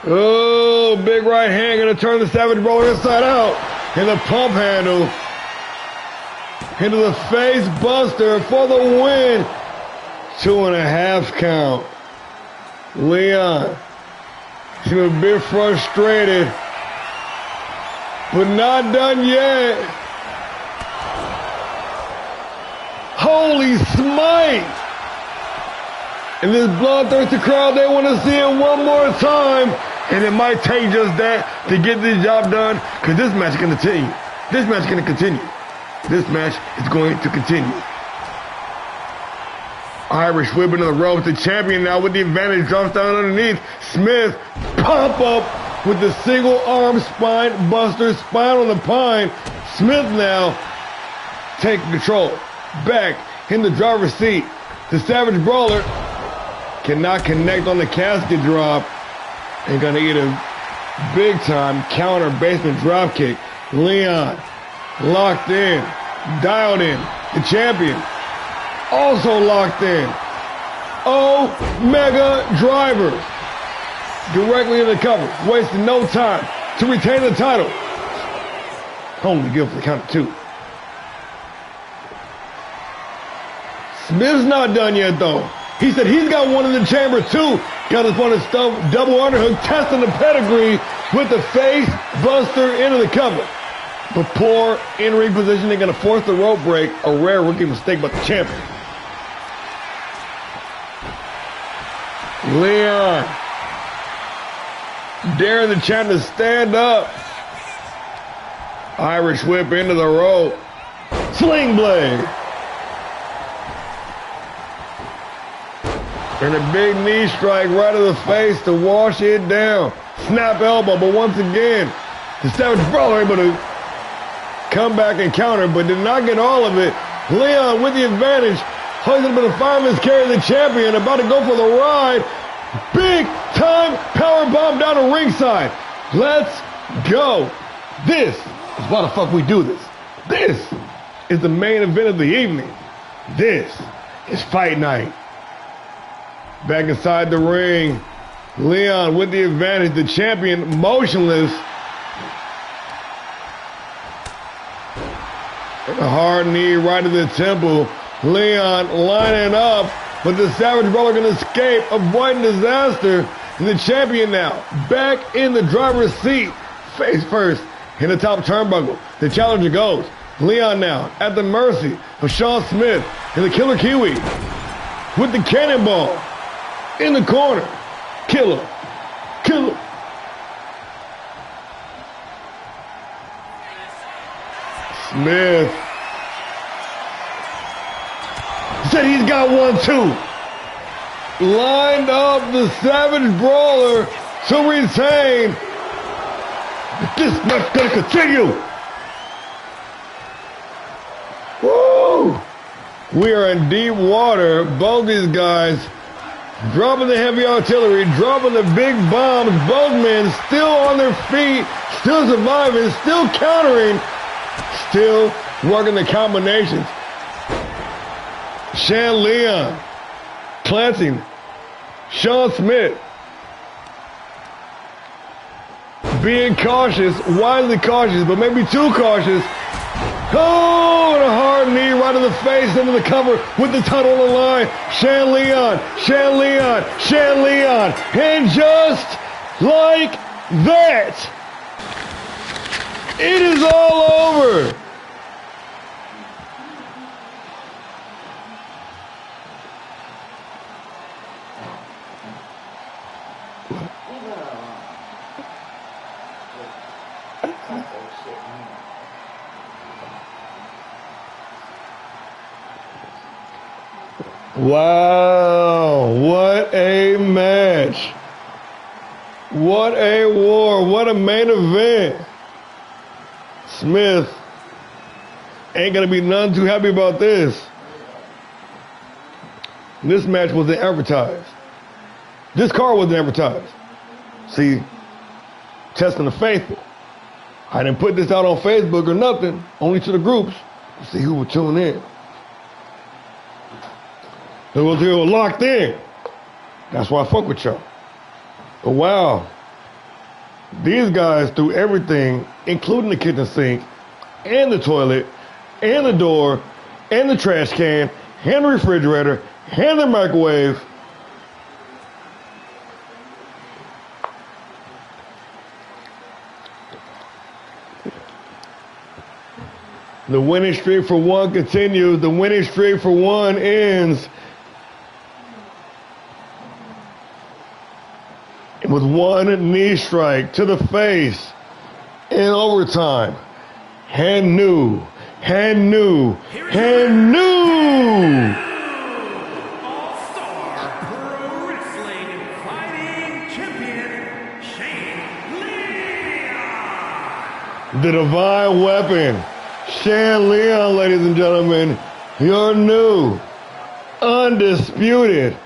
Oh, big right hand gonna turn the Savage Brawler inside out. And the pump handle into the face buster for the win. 2.5 count. Leon seemed a bit frustrated, but not done yet. Holy smite! And this bloodthirsty crowd, they want to see it one more time. And it might take just that to get this job done, because this match is going to continue. This match is going to continue. This match is going to continue. Irish whip into the ropes. The champion now with the advantage drops down underneath. Smith pop up with the single arm spine buster, spine on the pine. Smith now taking control. Back in the driver's seat. The Savage Brawler cannot connect on the casket drop. And gonna eat a big time counter basement drop kick. Leon locked in, dialed in. The champion also locked in. Mega driver directly in the cover, wasting no time to retain the title. Only good for the count of 2. Smith's not done yet though. He said he's got one in the chamber too. Got his opponent's double underhook, testing the pedigree with the face buster into the cover. But poor in-ring positioning, gonna force the rope break, a rare rookie mistake by the champion. Leon daring the champ to stand up. Irish whip into the rope. Sling blade. And a big knee strike right to the face to wash it down. Snap elbow, but once again, the Savage Brawler able to come back and counter, but did not get all of it. Leon with the advantage. Holds up the fireman's carry the champion, about to go for the ride. Big time power bomb down to ringside. Let's go. This is why the fuck we do this. This is the main event of the evening. This is Fight Night. Back inside the ring, Leon with the advantage, the champion motionless. A hard knee right to the temple. Leon lining up, but the Savage Brawler gonna escape, avoiding disaster. And the champion now back in the driver's seat, face first in the top turnbuckle. The challenger goes. Leon now at the mercy of Sean Smith and the Killer Kiwi with the cannonball in the corner. Killer. Smith said he's got one too. Lined up the Savage Brawler to retain. This match gonna continue. Woo! We are in deep water. Both these guys dropping the heavy artillery, dropping the big bombs. Both men still on their feet, still surviving, still countering, still working the combinations. Shan Leon glancing. Sean Smith being cautious, wisely cautious, but maybe too cautious. Oh, and a hard knee right in the face, into the cover with the title on the line. Shan Leon. And just like that, it is all over. Wow, what a match. What a war. What a main event. Smith ain't going to be none too happy about this. This match wasn't advertised. This card wasn't advertised. See, testing the faithful. I didn't put this out on Facebook or nothing, only to the groups to see who would tune in. They were locked in. That's why I fuck with y'all. But wow, these guys threw everything, including the kitchen sink, and the toilet, and the door, and the trash can, and the refrigerator, and the microwave. The winning streak for one continues. The winning streak for one ends with one knee strike to the face in overtime. And new. All-Star Pro Wrestling Fighting Champion, Shane Leon. The divine weapon, Shan Leon, ladies and gentlemen, your new, undisputed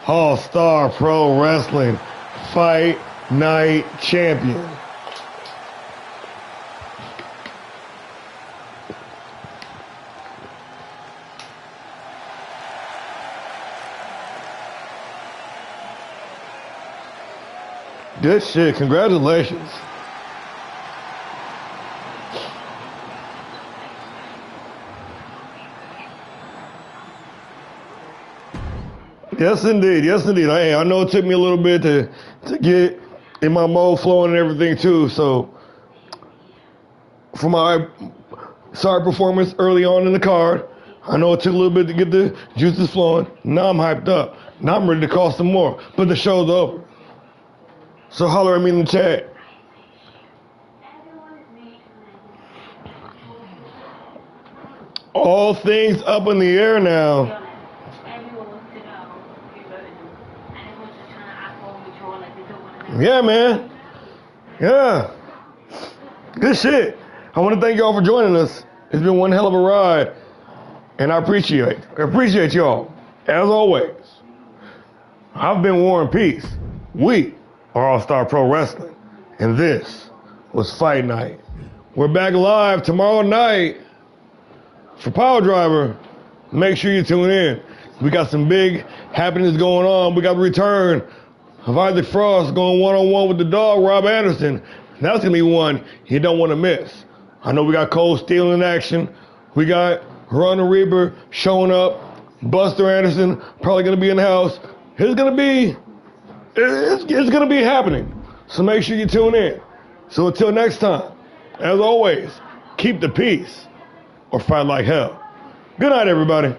All-Star Pro Wrestling Fight Night champion. Good shit. Congratulations. Yes, indeed. Yes, indeed. Hey, I know it took me a little bit to get in my mode flowing and everything too. So for my sorry performance early on in the card, I know it took a little bit to get the juices flowing. Now I'm hyped up. Now I'm ready to call some more. But the show's over. So holler at me in the chat. All things up in the air now. Yeah, man. Yeah. Good shit. I want to thank y'all for joining us. It's been one hell of a ride. And I appreciate y'all. As always, I've been War and Peace. We are All-Star Pro Wrestling. And this was Fight Night. We're back live tomorrow night for Power Driver. Make sure you tune in. We got some big happenings going on. We got the return of Isaac Frost going one-on-one with the dog, Rob Anderson. That's going to be one you don't want to miss. I know we got Cole Steele in action. We got Ron the Reaper showing up. Buster Anderson probably going to be in the house. It's going to be happening. So make sure you tune in. So until next time, as always, keep the peace or fight like hell. Good night, everybody.